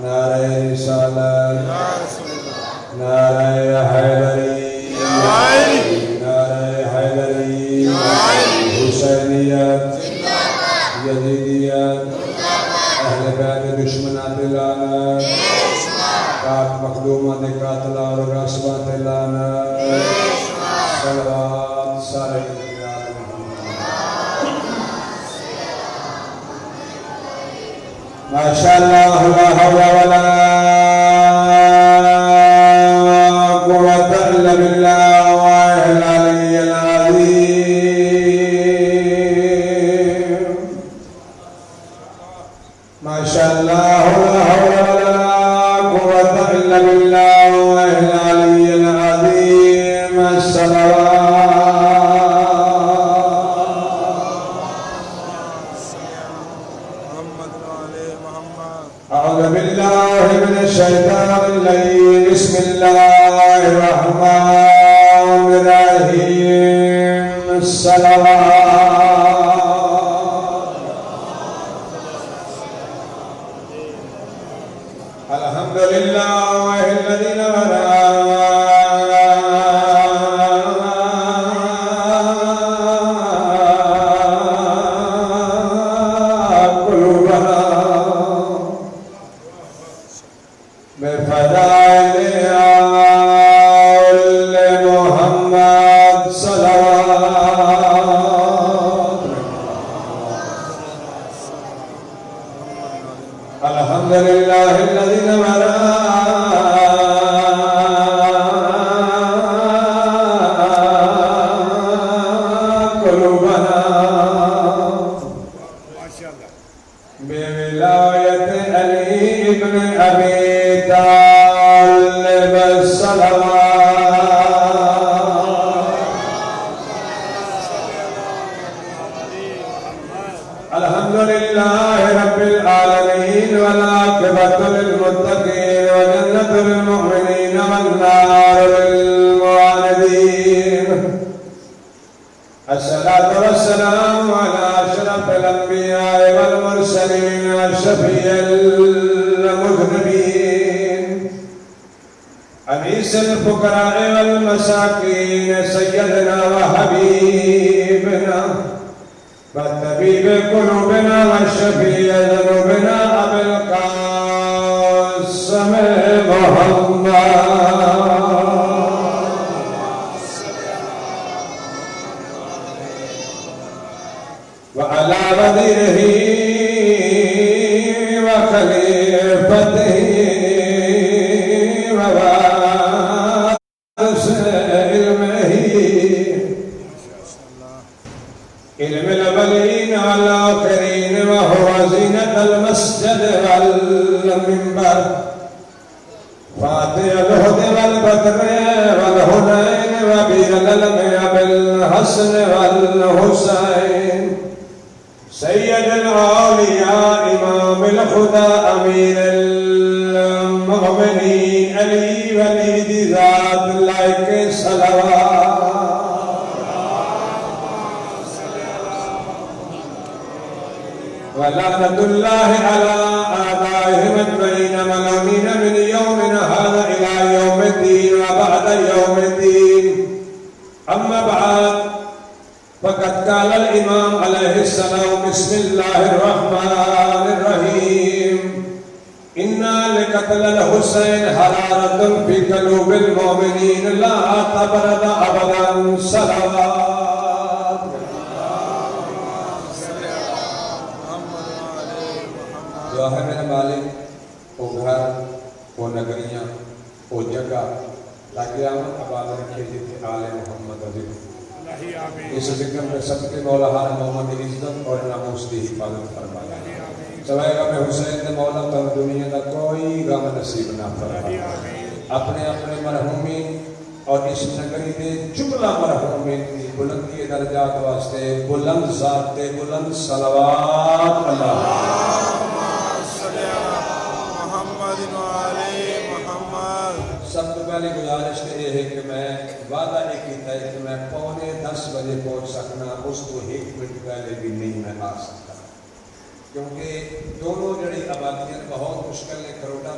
نعرہ رسالت نعرہ حیدری نعرہ حیدری حسینیت یزیدیت اہل بیت دشمنات لعنت کات مخدومات قاتلہ اور غصبات لعنت صلوات سارے ماشاءاللہ لا حول ولا قوة الا بالله العلی العظیم ماشاءاللہ لا حول ولا قوة الا بالله العلی العظیم أعوذ بالله من الشيطان الرجيم بسم الله الرحمن الرحيم الصلوات الحمد لله الذي نور الحمد لله الذي نور قلوبنا بولاية علي بن أبي طالب الصلوات الحمد لله رب العالمين والعاقبة للمتقين وجنة للمؤمنين والنار للمعاندين الصلاة والسلام على أشرف الأنبياء والمرسلين شفيع المذنبين أنيس الفقراء والمساكين سيدنا وحبيبنا والطبيب قلوبنا والشفيع ذنوبنا أبي القاسم محمد وعلى وزيره وخليفته ووارث علمه علم الأولين والآخرين وهو زينة المسجد والمنبر فاتح الهدى والبدر والهنين وبير الألم بالحسن والحسين سيد الأولياء إمام الهدى أمير المؤمنين علي ولي ذات الله صلوات ولعنة الله على آبائهم أجمعين ملعونين من يومنا هذا إلى يوم الدين وبعد يوم الدين أما بعد فقد قال الإمام عليه السلام بسم الله الرحمن الرحيم إنا لقتل الحسين حرارة في قلوب المؤمنين لا تبرد أبدا صلوات دعا ہے میرے مالک وہ گھر وہ نگریاں وہ جگہ قیامت آباد رکھے جتنے آل محمد عزیز اس ذکر میں سب کے مولا ہر محمد عزت اور ناموس کی حفاظت فرمائے سوائے غم حسین نے مولا تو دنیا کا کوئی غم نصیب نہ فرمائے اپنے اپنے مرحومین اور اس نگری کے جملہ مرحومین کی بلندی درجات واسطے بلند ذات بلند صلوات اللہ سب تو پہلے گزارش یہ ہے کہ میں وعدہ یہ کیتا ہے کہ میں 9:45 بجے پہنچ سکنا اس کو 1 منٹ پہلے بھی نہیں میں آ سکتا کیونکہ دونوں جڑی آبادیاں بہت مشکل نے کروڑا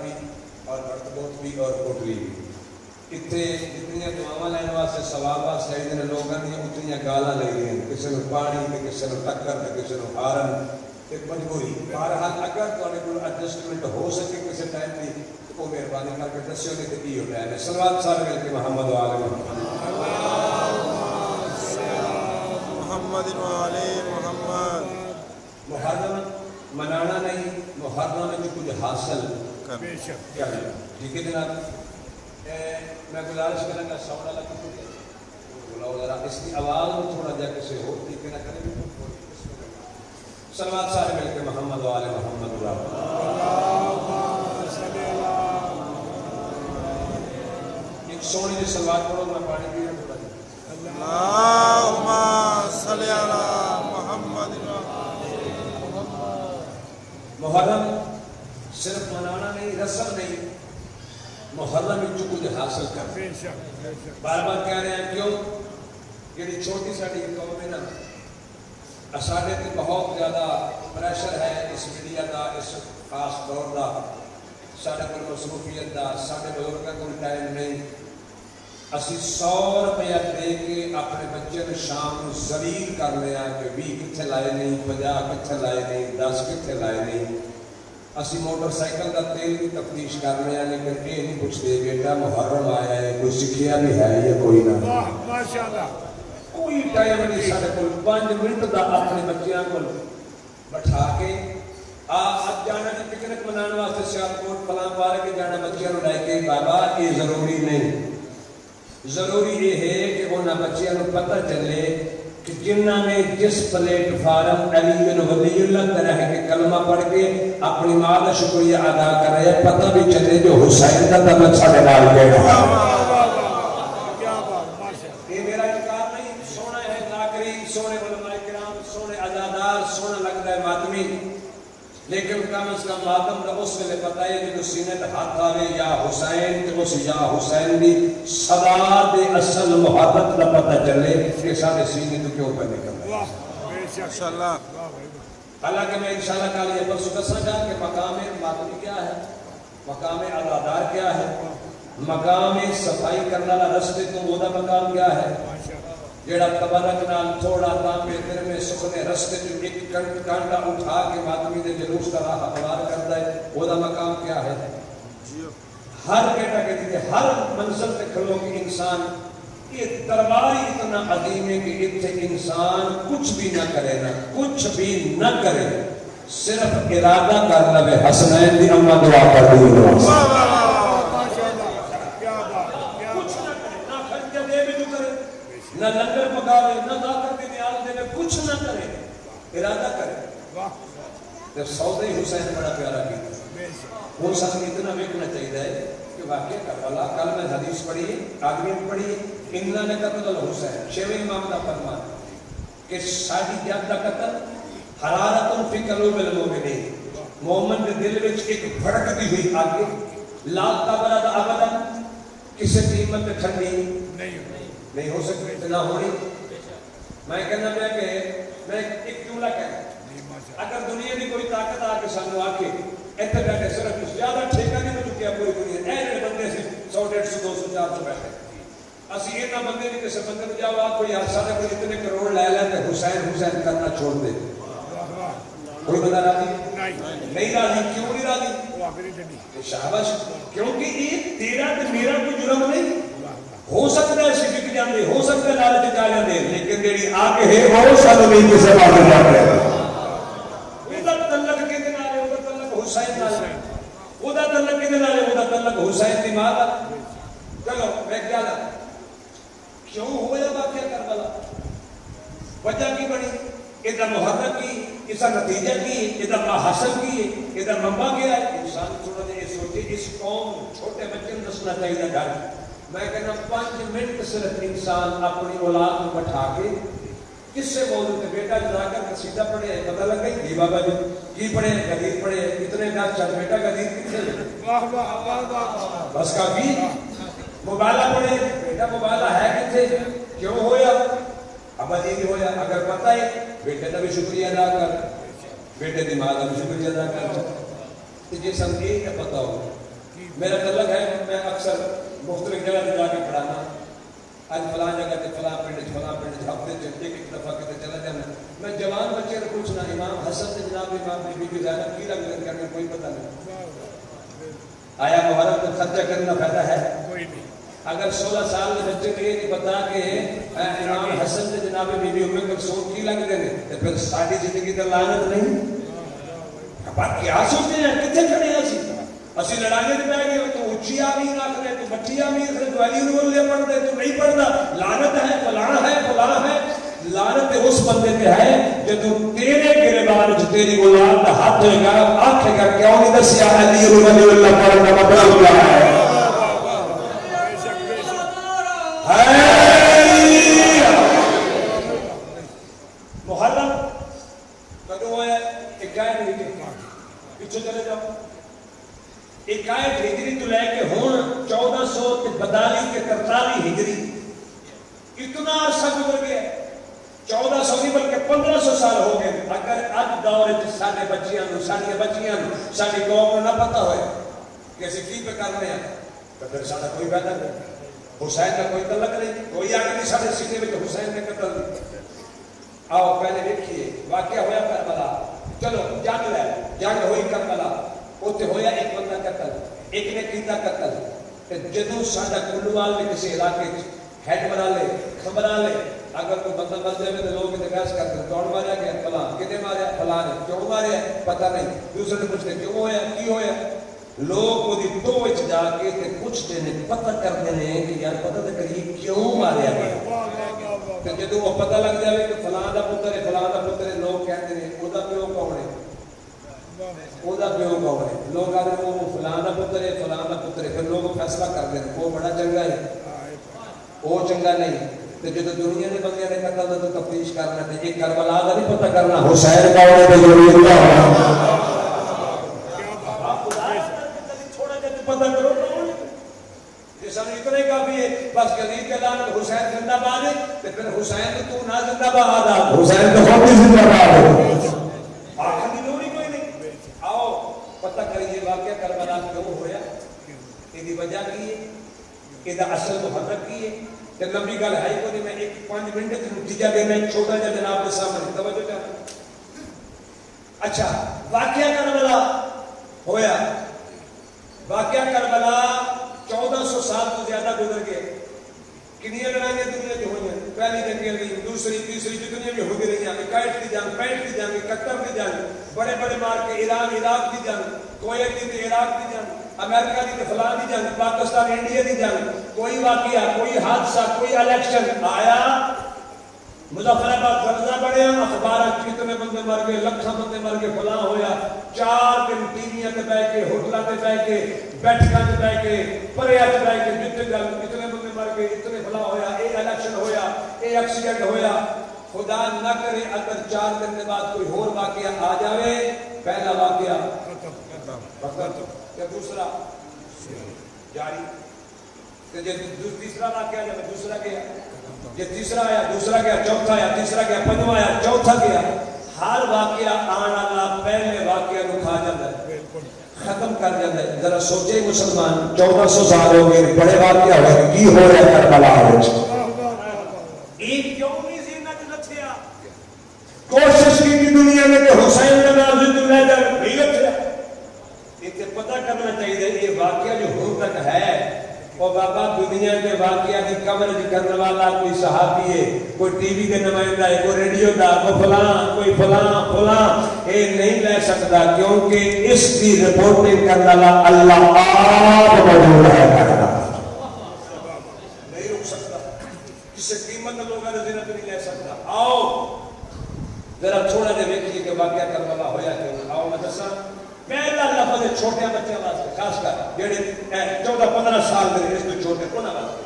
بھی اور کوٹلی بھی. اتنے جتنی دعاواں لین واسطے ثواب واسطے آئی نے لوگوں نے اتنی گالاں لے رہی ہیں, کسی نے پانی تے کسی نے ٹکر تے کسی نے ہارن تے مجبوری. بہرحال اگر تھوڑے کول ایڈجسٹمنٹ ہو سکے کسی ٹائم دی تو مہربانی کر کے دسیو نہیں تے کی ہو ٹائم ہے. صلوات سارے مل کے محمد و آل محمد. محمد و آل محمد. محرم منانا نہیں, محرم میں کچھ حاصل کرنا. ٹھیک ہے جناب, میں گزارش کروں گا سونا لگا بلاؤ ذرا اس کی آواز میں تھوڑا جا کسی ہو طریقے نہ کریں. صلوات سارے مل کے محمد و آل محمد. ایک سونی جی صلوات پڑھو, میں پانی پی رہا ہوں تھوڑا جا. اللہم صلی علی محمد. محرم صرف منانا نہیں, رسم نہیں, محرم میں کچھ حاصل کرنا. بار بار کہہ رہے ہیں کیوں, یہ چھوٹی ساڑی قوم ہے نا, ساڑھے کی بہت زیادہ پریشر ہے اس میڈیا کا, اس خاص دور کا. ساڑھے کو مصروفیت کا, ساڑھے بزرگوں کو ٹائم نہیں. اسی 100 روپیہ دے کے اپنے بچے نے شام ذلیل کر لیا کہ 20 کتنے لائے نہیں, 50 کتنے لائے نہیں, 10 کتنے لائے نہیں. اسی موٹر سائیکل کا تیل بھی تفتیش کر رہے ہیں, لیکن یہ نہیں پوچھتے بیٹا محرم آیا ہے, کوئی سکھیا بھی ہے یا کوئی نہ. کوئی ٹائم نہیں سارے کو 5 منٹ کا اپنے بچیاں کو بٹھا کے اب جانا جی پکنک منانے واسطے سیالکوٹ فلاں پارک کے جانا بچیاں کو لے کے. بابا یہ ضروری نہیں. ضروری یہ ہے کہ انہاں بچیاں کو پتہ چلے کہ جنہاں نے جس پلیٹ فارم علی بن ولی اللہ طرح کے کلمہ پڑھ کے اپنی ماں کا شکریہ ادا کر رہے ہیں, پتہ بھی چلے جو حسین کا تب چھڑے ڈال کے یہ میرا انکار نہیں. سونا ہے ذاکری, سونے علماء کرام, سونے عزادار, سونا لگتا ہے ماتمی, لیکن کم از کم ماتم کا اس ویلے پتہ ہے کہ سینے تے ہاتھ آوے یا حسین تے اس یا حسین دی صدا دے اصل محبت کا پتہ چلے کہ سارے سینے تو کیوں پہ نکل رہے ہیں. ماشاءاللہ. حالانکہ میں انشاءاللہ کل یہ پرسوں دساں گا کہ مقام ماتمی کیا ہے, مقام عزادار کیا ہے, مقام صفائی کرنے والا رستے تو وہ مقام کیا ہے, جیڑا تبرک نال تھوڑا تانبے دل میں سخنے رستے جو ایک کانٹا اٹھا کے ماتمی دے جلوس کا راہ ہموار کرتا ہے, وہ مقام کیا ہے. ہر بیٹا کہتی ہے ہر منزل پہ کھلو کہ انسان یہ دربار ہی اتنا عظیم ہے کہ اتنے انسان کچھ بھی نہ کرے, نہ کچھ بھی نہ کرے, صرف ارادہ کر لے حسنین دی اما دعا کر دی. نہ لنگر پکاوے, نہ ذاکر کے نیاز دے, کچھ نہ کرے, ارادہ کرے. جب سودے حسین بڑا پیارا کیا وہ ساتھ اتنا ویکنا چاہیے ہے کہ واقعہ کربلا کل میں حدیث پڑھی, آدمی پڑھی, انہوں نے قتل الحسین, 6ویں امام کا فرمان کہ ساڑی جات کا قتل حرارت فی قلوب المومنین, مومن کے دل وچ ایک بھڑکتی ہوئی آگ, لا تبرد ابدا, کسی قیمت پہ ٹھنڈی نہیں ہو سکتی, اتنا ہونی. میں کہنا پیا کہ میں ایک جملہ کہنا, اگر دنیا کی کوئی طاقت آ کے سانو آ کے اتنے بیٹھے صرف زیادہ ٹھیکہ نہیں ہو چکیا پوری دنیا, ایسے بندے سے 100 150 200 400 بیٹھے, اسی اینا بندے نہیں کسی بندے کو جاؤ آپ کوئی سارے کوئی اتنے کروڑ لے لیتے حسین حسین کرنا چھوڑ دے. کوئی بندہ راضی نہیں راضی, کیوں نہیں راضی؟ شاباش, کیونکہ یہ تیرا تے میرا کوئی جرم نہیں. ہو سکتا ہے سکھ جاندے, ہو سکتا ہے لالچ جا جاندے, لیکن جیڑی آگ ہے وہ سب نہیں کسی بات جاندے. اودہ تعلق کہتے نالے, اودہ تعلق حسین نالے, اودہ تعلق کہتے نالے, اودہ تعلق حسین دی ماں. چلو میں کیا دا کیوں ہوا واقعہ کربلا, وجہ کی بڑی, ادھا محرم کی, اس کا نتیجہ کی, ادھا حاصل کی, ادھا منبع کیا ہے. انسان تھوڑا دے سوچے اس قوم چھوٹے بچے نے دسنا چاہیے گھر. میں کہنا 5 منٹ صرف انسان اپنی اولاد کو بٹھا کے کس سے بولتے تھے, بیٹا جا کر قصیدہ پڑھے ہے, پتہ لگ گئی جی بابا جی کی پڑھے ہیں, غدیر پڑھے ہیں, اتنے نہ چل بیٹا غدیر کتنے بس کافی. مبالہ پڑھے, بیٹا مبالہ ہے کتنے, کیوں ہویا, ابا جی بھی ہویا, اگر پتہ ہے بیٹے کا بھی شکریہ ادا کر, بیٹے کی ماں کا بھی شکریہ ادا کر. جی سب یہ پتہ ہو میرا تعلق ہے, میں مختلف جگہ سے جا کے پڑھانا آج فلاں جگہ سے فلاں پنڈ ہفتے ایک دفعہ کتے چلا جانا میں جوان بچے نے پوچھنا امام حسن سے جناب امام بی بی زینب کی لگ کرنے کوئی پتہ نہیں آیا محرم میں خرچہ کرنا فائدہ ہے کوئی نہیں اگر 16 سال کے بچے کو یہ نہیں پتا کہ امام حسن سے جناب بی بی ام کلثوم کی لگ دے تو پھر ساری زندگی تو لعنت نہیں آپ کیا سوچتے ہیں کتنے کھڑے ہیں اسی لڑائی میں پہ گئے تو اونچی آمین رکھ رہے تو بچی آمین رکھ رہے تو علی رول لے پڑھ رہے تو نہیں پڑھتا لعنت ہے فلاں ہے لعنت اس بندے پہ ہے جو تم تیرے گربان جو تیری اولاد کا ہاتھ ہوئے گا آنکھیں کا کیوں نہیں دسیا علی رول اللہ پڑھنا مطلب کیا ہے محرم کدو ہے اکائیت ہجری پیچھے چلے جاؤ اکائیت ہجری تو لے کے ہون 1442 کے 43 ہجری اتنا عرصہ گزر گیا 1400 نہیں بلکہ 1500 سال ہو گئے اگر اج دور سارے بچیاں ساری قوم نہ پتہ ہوئے کہ اسی کی پہ کر رہے ہیں تو پھر سارا کوئی پیدا نہیں حسین کا کوئی تعلق نہیں کوئی آگے نہیں سارے سینے میں حسین نے قتل نہیں آؤ پہلے دیکھیے واقعہ ہوا کربلا چلو جنگ ہوئی کربلا اتنے ہویا ایک بندہ قتل ایک نے کیتا قتل جدوں ساڈا کلوال نے کسی علاقے ہیڈ بنا لے خبر لے اگر کوئی بندہ مر جائے تو لوگ بحث کرتے ہیں کون ماریا گیا فلاں کتنے ماریا فلاں نے کیوں ماریا پتہ نہیں دوسرے نے پوچھتے کیوں ہویا کی ہویا لوگ وہ تو جا کے پوچھتے ہیں پتہ کرتے ہیں کہ یار پتہ تو کریے کیوں ماریا گیا تو جدوں وہ پتہ لگ جائے کہ فلاں دا پتر ہے لوگ کہتے ہیں او دا پیو کون ہے لوگ آتے ہیں وہ فلاں دا پتر ہے پھر لوگ فیصلہ کرتے ہیں وہ بڑا چنگا ہے وہ چنگا نہیں تو جدو دنیا نے بندیاں نے قتل تو تفتیش کرنا ہے ایک کربلا کا نہیں پتہ کرنا حسین کا ہونے پہ ضروری ہوتا پتہ کرو جیسا اتنے کافی ہے بس غریب کے اعلان حسین زندہ باد ہے تو پھر حسین تو نہ زندہ باد آ حسین تو خود ہی زندہ باد ہے آخر کی ضروری کوئی نہیں آؤ پتہ کریے واقعہ کربلا کیوں ہویا یہ وجہ کی ہے یہ اصل محرک کی ہے کہ لمبی گل ہے کوئی میں ایک 5 منٹ کی نتیجہ دینا ایک چھوٹا جا جناب کے سامنے توجہ چاہتا اچھا واقعہ کربلا ہویا واقعہ کربلا 1400 سال تو زیادہ گزر گئے کنیاں لڑائیاں دنیا کی ہوئی ہیں پہلی جنگیں ہوئی دوسری تیسری جو دنیا میں ہوتی رہی ہیں 61 کی جنگ 65 کی جنگ 71 کی جنگ بڑے بڑے مار کے ایران عراق کی جنگ کویت کی عراق کی جنگ امریکہ کی فلاں کی جنگ پاکستان انڈیا کی جنگ کوئی واقعہ کوئی حادثہ کوئی الیکشن آیا مظفر آباد غزہ بڑے ہیں اخبار کتنے بندے مر گئے لکھاں بندے مر گئے فلاں ہویا 4 دن ٹی ویاں تے بیٹھ کے ہوٹلاں تے بیٹھ کے بیٹھکاں تے بیٹھ کے پریا تے بیٹھ کے جتنے گل کتنے بندے مر گئے اتنے فلاں ہویا اے الیکشن ہویا اے ایکسیڈنٹ ہویا خدا نہ کرے اگر 4 دن کے بعد کوئی اور واقعہ آ جاوے پہلا واقعہ ختم یا دوسرا جاری کہ جب تیسرا واقعہ جب دوسرا گیا یہ تیسرا آیا دوسرا گیا چوتھا آیا تیسرا گیا پنجواں آیا چوتھا گیا ہر واقعہ آنا اللہ پہلے واقعہ کو کھا جاتا ہے ختم کر جاتا ہے ذرا سوچے مسلمان 1400 سال ہو گئے بڑے واقعہ ہوئے کی ہو رہا ہے کربلا وچ ایک کیوں نہیں زندہ لچھیا کوشش کی دنیا میں کہ حسین کا نام زندہ رہ جائے نہیں لچھیا اسے پتہ کرنا چاہیے یہ واقعہ جو ہوں تک ہے وہ بابا دنیا کے واقعہ کی کورج کرنے والا کوئی صحابی ہے کوئی ٹی وی کے نمائندہ ہے کوئی ریڈیو دا کوئی فلاں یہ نہیں لے سکتا کیونکہ اس کی رپورٹنگ کرنے والا اللہ آپ موجود ہے نہیں رک سکتا کسی قیمت لوگوں نے زیادہ نہیں لے سکتا آؤ ذرا تھوڑا دے دیکھیے کہ واقعہ کرنے والا ہویا کہ آؤ میں دساں پہلا لفظ چھوٹے بچے واسطے خاص کر جڑے 14-15 سال دے اس تو چھوٹے انہاں واسطے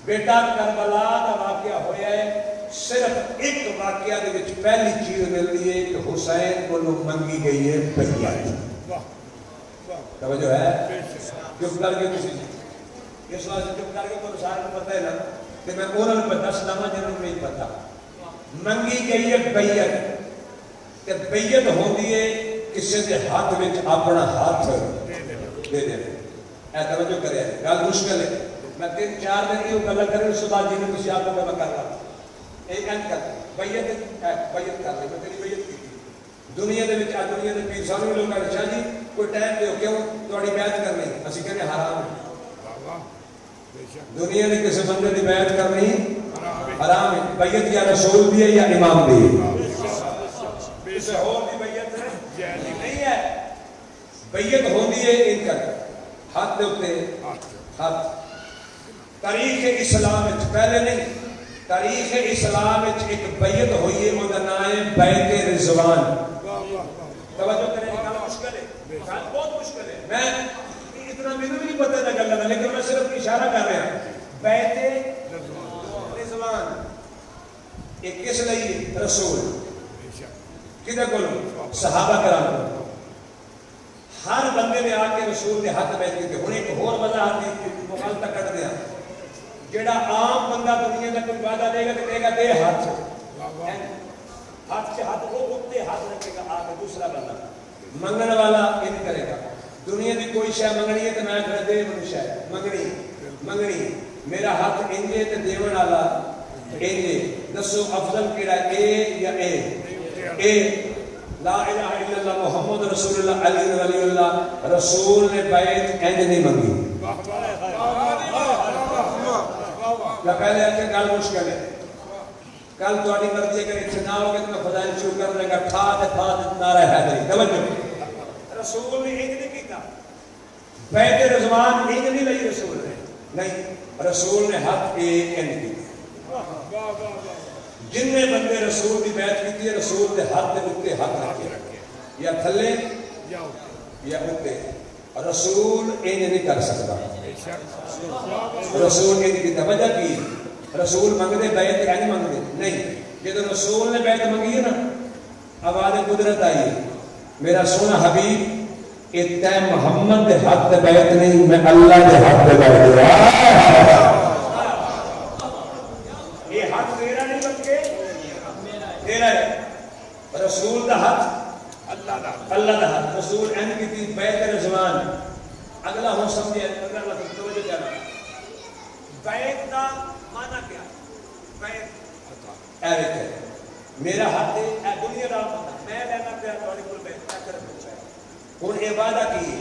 بیٹا کربلا دا واقعہ ہویا ہے صرف ایک واقعہ دے وچ پہلی چیز ملتی ہے کہ حسین کو منگی گئی ہے بیعت توجہ ہے چپ کر کے کسی اس واسطے چپ کر کے کوئی سارے کو پتہ ہے نا کہ میں انہاں کو دس دما جنوں نہیں پتہ منگی گئی ہے بیعت کہ بیعت ہوندی ہے کسی دے ہاتھ میں اپنا ہاتھ دے دے اے توجہ کرے گل مشکل ہے میں 3-4 دن کی گلا کریں اس بعد جی میں کسی آپ کو میں کر رہا ایک اینڈ کر بیعت کر لیں میں تیری بیعت کی دنیا دے وچ دنیا دے پیر سارے لوگ کہتے شاہ جی کوئی ٹائم دیو کیوں تہاڈی بیعت کرنی اسی کہنے حرام ہے دنیا نے کسی بندے دی بیعت کرنی حرام ہے بیعت یا رسول دی ہے یا امام دی ہے اسے اور بھی بیعت ہے نہیں ہے بیعت ہوندی ہے ان کر ہاتھ دے اوتے ہاتھ تاریخ اسلام وچ پہلے نہیں تاریخ اسلام وچ ایک بیعت ہوئی ہے وہ نام ہے بیعت رضوان توجہ کریں گل مشکل ہے گل بہت مشکل ہے میں اتنا میرے بھی نہیں پتہ نہ گل لیکن میں صرف اشارہ کر رہا ہوں بیعت رضوان ایک کس لئی رسول کدھر کولوں صحابہ کرام ہر بندے نے آ کے رسول کے ہاتھ بیعت کی ہن ایک اور وضاحت مکمل تک کر دیا جڑا عام بندہ دنیا کا کوئی وعدہ دے گا کہ کہے گا دے ہاتھ ہاتھ سے ہاتھ وہ اٹھتے ہاتھ رکھے گا آگے دوسرا بندہ منگن والا یہ نہیں کرے گا دنیا کی کوئی شے منگنی ہے تو میں کہہ دے مجھے شے منگنی میرا ہاتھ انجے تے دیون والا انجے دسو افضل کیڑا اے یا اے لا الہ الا اللہ محمد رسول اللہ علی ولی اللہ رسول نے بیعت انج نہیں منگی یا پہلے آتے گل مشکل ہے کل تہاڈی مرضی اگر اتنے نہ ہوگے تو میں فضائل شروع کر دیں گا ٹھا نعرہ حیدری توجہ رسول نے انج نہیں کیتا بیعت رضوان انج نہیں لئی رسول نے نہیں رسول نے ہاتھ ایک انج کیتا جن نے بندے رسول کی بیعت کی ہے رسول کے ہاتھ کے اوپر ہاتھ رکھے یا تھلے یا اوپر رسول انج نہیں کر سکتا رسول انج کی وجہ کی رسول منگتے بیعت انج منگتے نہیں جب رسول نے بیعت منگی ہے نا آواز قدرت آئی میرا سونا حبیب تے محمد دے ہاتھ تے بیعت نہیں میں اللہ دے ہاتھ تے بیعت یہ ہاتھ تیرا نہیں بلکہ تیرا ہے رسول دا ہاتھ اللہ دا ہاتھ رسول ان کی تھی بیعت رضوان اگلا ہو سمجھے اگر اللہ توجہ کرنا بیعت دا معنی کیا بیعت ایوے کہ میرا ہاتھ ہے دنیا دا میں لینا پیا تھوڑی کول بیعت کر پوچھا ہن اے وعدہ کی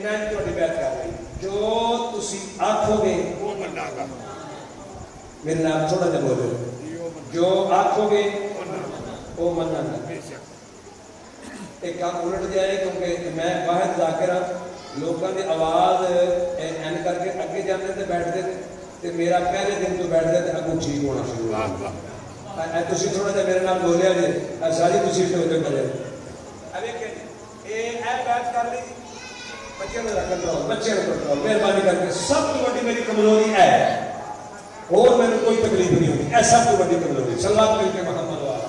میں تھوڑی بیعت کر رہی جو تسی آکھو گے وہ مننا گا میرے نام تھوڑا جا بولو جو آکھو گے وہ مننا گا ایک کام الٹ جائے کیونکہ میں واحد ذاکر ہوں لوگوں کی آواز این کر کے اگے جانے تے بیٹھتے تے میرا پہلے دن تو بیٹھتے تے اگوں ٹھیک ہونا شروع ہو تسی تھوڑا جا میرے نام بولیا جی ساری تسی توجہ کرے اب ایک اے بات کر لی بچے نے کنٹرول مہربانی کر کے سب تو بڑی میری کمزوری ہے اور میں نے کوئی تکلیف نہیں ہوتی ایسا تو بڑی کمزوری صلوات مل کے محمد والا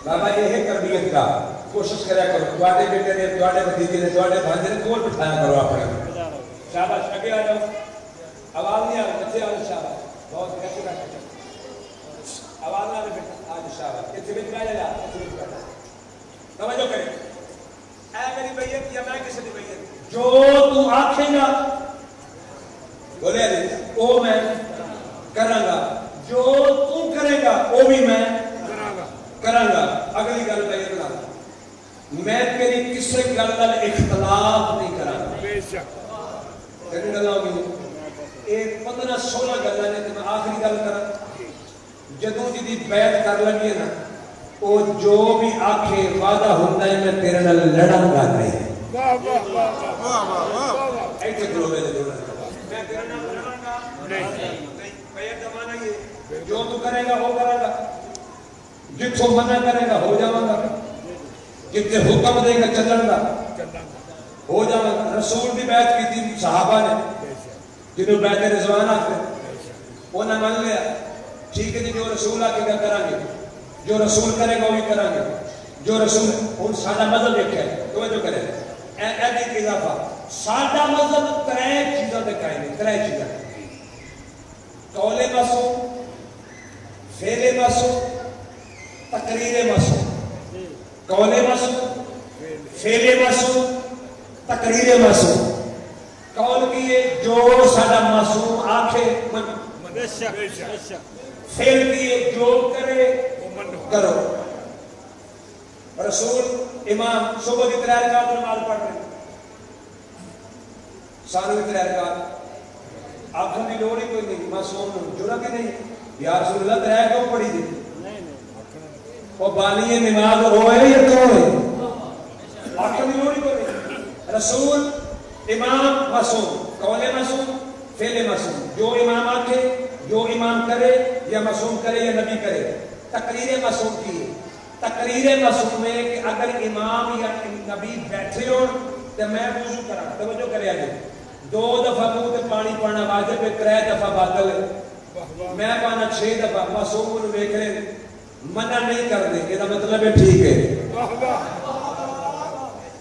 بابا یہ ہے تربیت کا کوشش کریا کرو تواڈے بیٹے نے تواڈے بھتیجے نے تواڈے بھانجے نے کول بٹھایا کرو اپنے شاباش اگے آ جاؤ آواز نہیں آ رہی بچے آ شاباش بہت کیسے بیٹھے آواز نہ بیٹا آج شاباش کتنے بچ بیٹھ جا توجہ کریں اے میری بیعت یا میں کسی کی بیعت جو تو آکھے گا بولے علی وہ میں کراں گا جو تو کرے گا وہ بھی میں کراں گا اگلی گل بیعت نہ میں تیری کسی گل نال اختلاف نہیں کراں گا بے شک کتنی گلاں ہوگی ایک 15-16 گلاں نے تے میں آخری گل کراں جدوں جی دی بیعت کر لگی ہے نا وہ جو بھی آکھے وعدہ ہوتا ہے میں تیرے نال لڑاں گا نہیں واہ واہ واہ واہ واہ ایتھے کھلو میں تیرے نال لڑاں گا نہیں بیعت دا معنی یہ جو تو کرے گا وہ کرے گا جتھوں منع کرے گا ہو جاواں گا جتھے حکم دے گا چلن گا ہو جاواں گا رسول دی بیعت کیتی صحابہ نے جنہوں بیعت رضوان آکھتے انہاں مان لیا ٹھیک ہے جی جو رسول آکے گا کریں گے جو رسول کرے گا وہی کریں گے جو رسول ہن ساڈا مذہب دیکھا ہے توجہ کرے اے ایک اضافہ ساڈا مذہب ترے چیزاں تے قائم ہے ترے چیزاں قول معصوم فعل معصوم تقریر معصوم قول معصوم فعل معصوم تقریر معصوم قول کیے جو سارا معصوم آنکھے فعل کیے جو کرے کرو رسول امام صبح کی 3 رکعت نماز پڑھ رہے سانو بھی 3 رکعت آنکھوں کی لوڑ ہی کوئی نہیں معصوم جڑا کہ نہیں یا رسول اللہ 3 کیوں پڑھی دی وہ بانی نماز ہوئے یا تو ہوئے آنکھوں کی لوڑ ہی کوئی نہیں رسول امام معصوم قول معصوم فعل معصوم جو امام آکھے جو امام کرے یا معصوم کرے یا نبی کرے تقریر معصوم کی ہے تقریر معصوم ہے کہ اگر امام یا نبی بیٹھے ہو تو میں وضو کرا توجہ کرے آجے 2 دفعہ منہ تے پانی پڑنا واجب ہے 3 دفعہ باطل ہے میں پانا 6 دفعہ معصوم کو دیکھ رہے منع نہیں کر دے یہ مطلب ہے ٹھیک ہے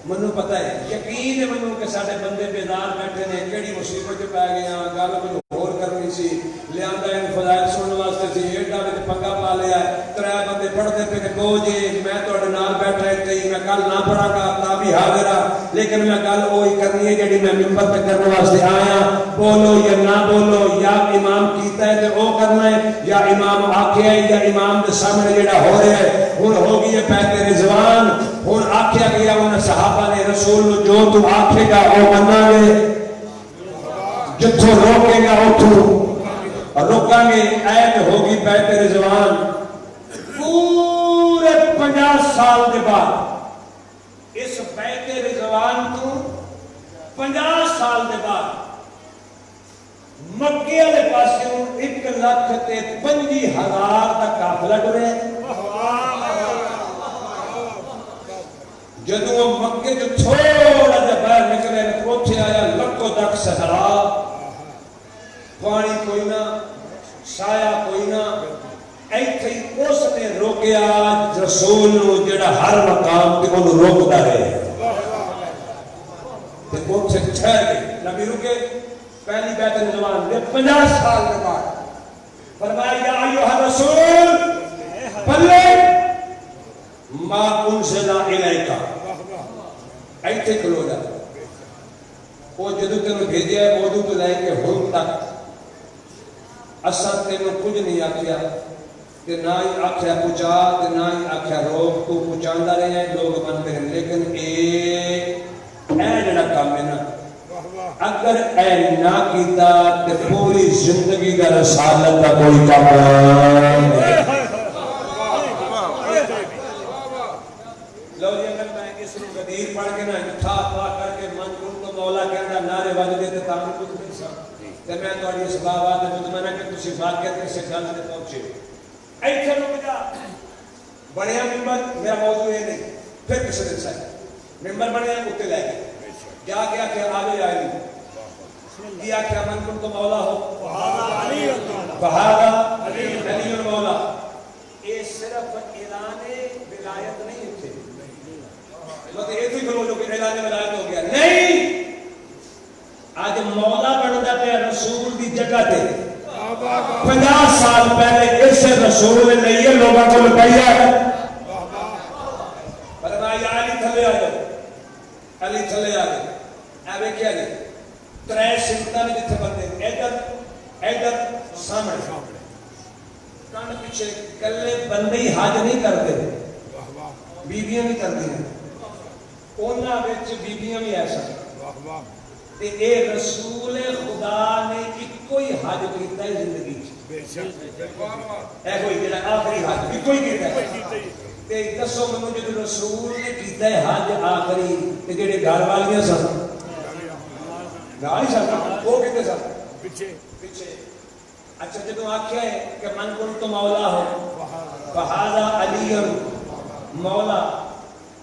منو پتہ ہے یقین ہے منو کہ سارے بندے بیدار بیٹھے نے کیڑی مصیبت پہ پا گئے ہیں گل کو اور کرنی سی لیاندا ان فضائل سننے واسطے سی ایڈا وچ پنگا پا لیا 3 بندے پڑھتے پہ کہ بو جی میں تواڈے نال بیٹھا تے میں کل نہ پڑھا گا تا بھی حاضر ہاں لیکن میں گل وہی کرنی ہے جڑی میں منبر تے کرنے واسطے آیا بولو یا نہ بولو یا امام کیتا ہے تے او کرنا ہے یا امام آکھیا ہے یا امام دے سامنے جڑا ہو رہا ہے ہن ہو گئی ہے پہ تیری زبان ہن آکھیا گیا انہاں صحابہ نے رسول جو تو آکھے گا او مننا گے جتھوں روکے گا اتھوں روکاں گے عید ہوگی پہ تیری زبان پورے 50 سال کے بعد اس بیت رضوان کو 50 سال کے بعد مکے والے پاسوں 1,25,000 کا قافلہ ٹرے جدوں مکے جو تھوڑا جا باہر نکلے اوتھے آیا لکھوں تک صحرا پانی کوئی نہ سایہ کوئی نہ ایتھے اس نے روکیا رسول نو جڑا ہر مقام تے اونوں روکدا رہے تے اوتھے ٹھہر گئے نبی رکے پہلی بیت رضوان دے 50 سال کے بعد فرمایا یا ایھا الرسول بلغ ما انزل الیک ایتھے کھلو جا وہ جدوں تینوں بھیجیا ہے اودوں تو لے کے ہن تک اساں تینوں کچھ نہیں آکھیا کہ نہ ہی آکھیا پہنچا تے نہ ہی آکھیا روک تو پہنچاندا رہے ہیں لوگ منتے ہیں لیکن اے جڑا کام ہے نا اگر اے نہ کیتا تے پوری زندگی دا رسالت دا کوئی کام نہیں لو جی اگر میں اس نو غدیر پڑھ کے نا ٹھا ٹھا کر کے من کو مولا کہندا نعرے وجدے تے تاں کچھ نہیں سا تے میں تہاڈی اس بات تے مطمئن ہے کہ تسی واقعہ کسے گل تے پہنچے ایتھے رک جا بنیا ممبر میرا موضوع یہ نہیں پھر کسی دن سائے ممبر بنیا اتنے لے گئے کیا کیا کہ آگے آئے نہیں کیا کیا من کن تو مولا ہو بہادا علی مولا یہ صرف اعلان ولایت نہیں تھے مطلب یہ تھی کرو جو کہ اعلان ولایت ہو گیا نہیں آج مولا بنتا پہ رسول دی جگہ تے 50 سال پہلے اس رسول نے یہ لوگوں کو لگایا فرمایا علی تھلے آ جاؤ علی تھلے آ گئے ایویں کیا جی 3 سمتاں نے جتھے بندے ادھر سامنے کان پیچھے کلے بندے ہی حج نہیں کرتے بیبیاں بھی کرتی ہیں انہاں وچ بیبیاں بھی ایسا تے اے رسول خدا نے ایکو ہی حج کیتا ہے زندگی اے کوئی جڑا آخری حج ایکو ہی کیتا ہے تے دسو منو جے رسول نے کیتا ہے حج آخری تے جڑے گھر والیاں سن گاڑی سن وہ کتے سن پیچھے اچھا جدوں آکھیا ہے کہ من کنت مولا ہو فہذا علی مولا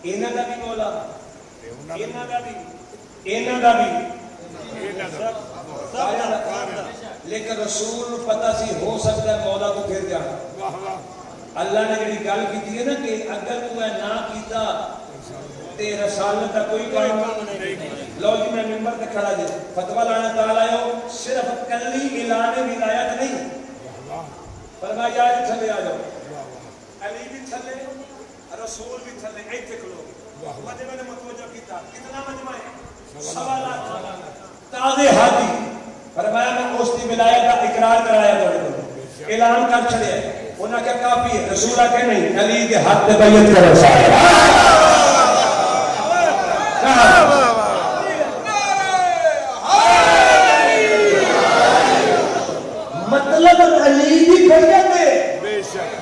انہاں دا بھی مولا انہاں دا بھی لیکن رسول پتہ سی ہو سکتا ہے مولا کو پھر جانا اللہ نے جڑی گل کی ہے نا کہ اگر تو اے نہ کیتا تے رسالت کا کوئی کام نہیں لو جی میں ممبر تے کھڑا جی فتوی لانا تعالی ہو صرف کلی اعلان ولایت نہیں فرمایا جی تھلے آ جاؤ علی بھی تھلے رسول بھی تھلے ایتھے کھلو مجمع نے متوجہ کیتا کتنا مجمع ہے 1.25 لاکھ تازے حاجی فرمایا میں اس کی ولایت کا اقرار کرایا تھوڑے اعلان کر چھڑیا انہاں کیا کافی ہے رسول کہ نہیں علی کے ہاتھ تے بیعت کرو سارے مطلب علی کی بیعت ہے بے شک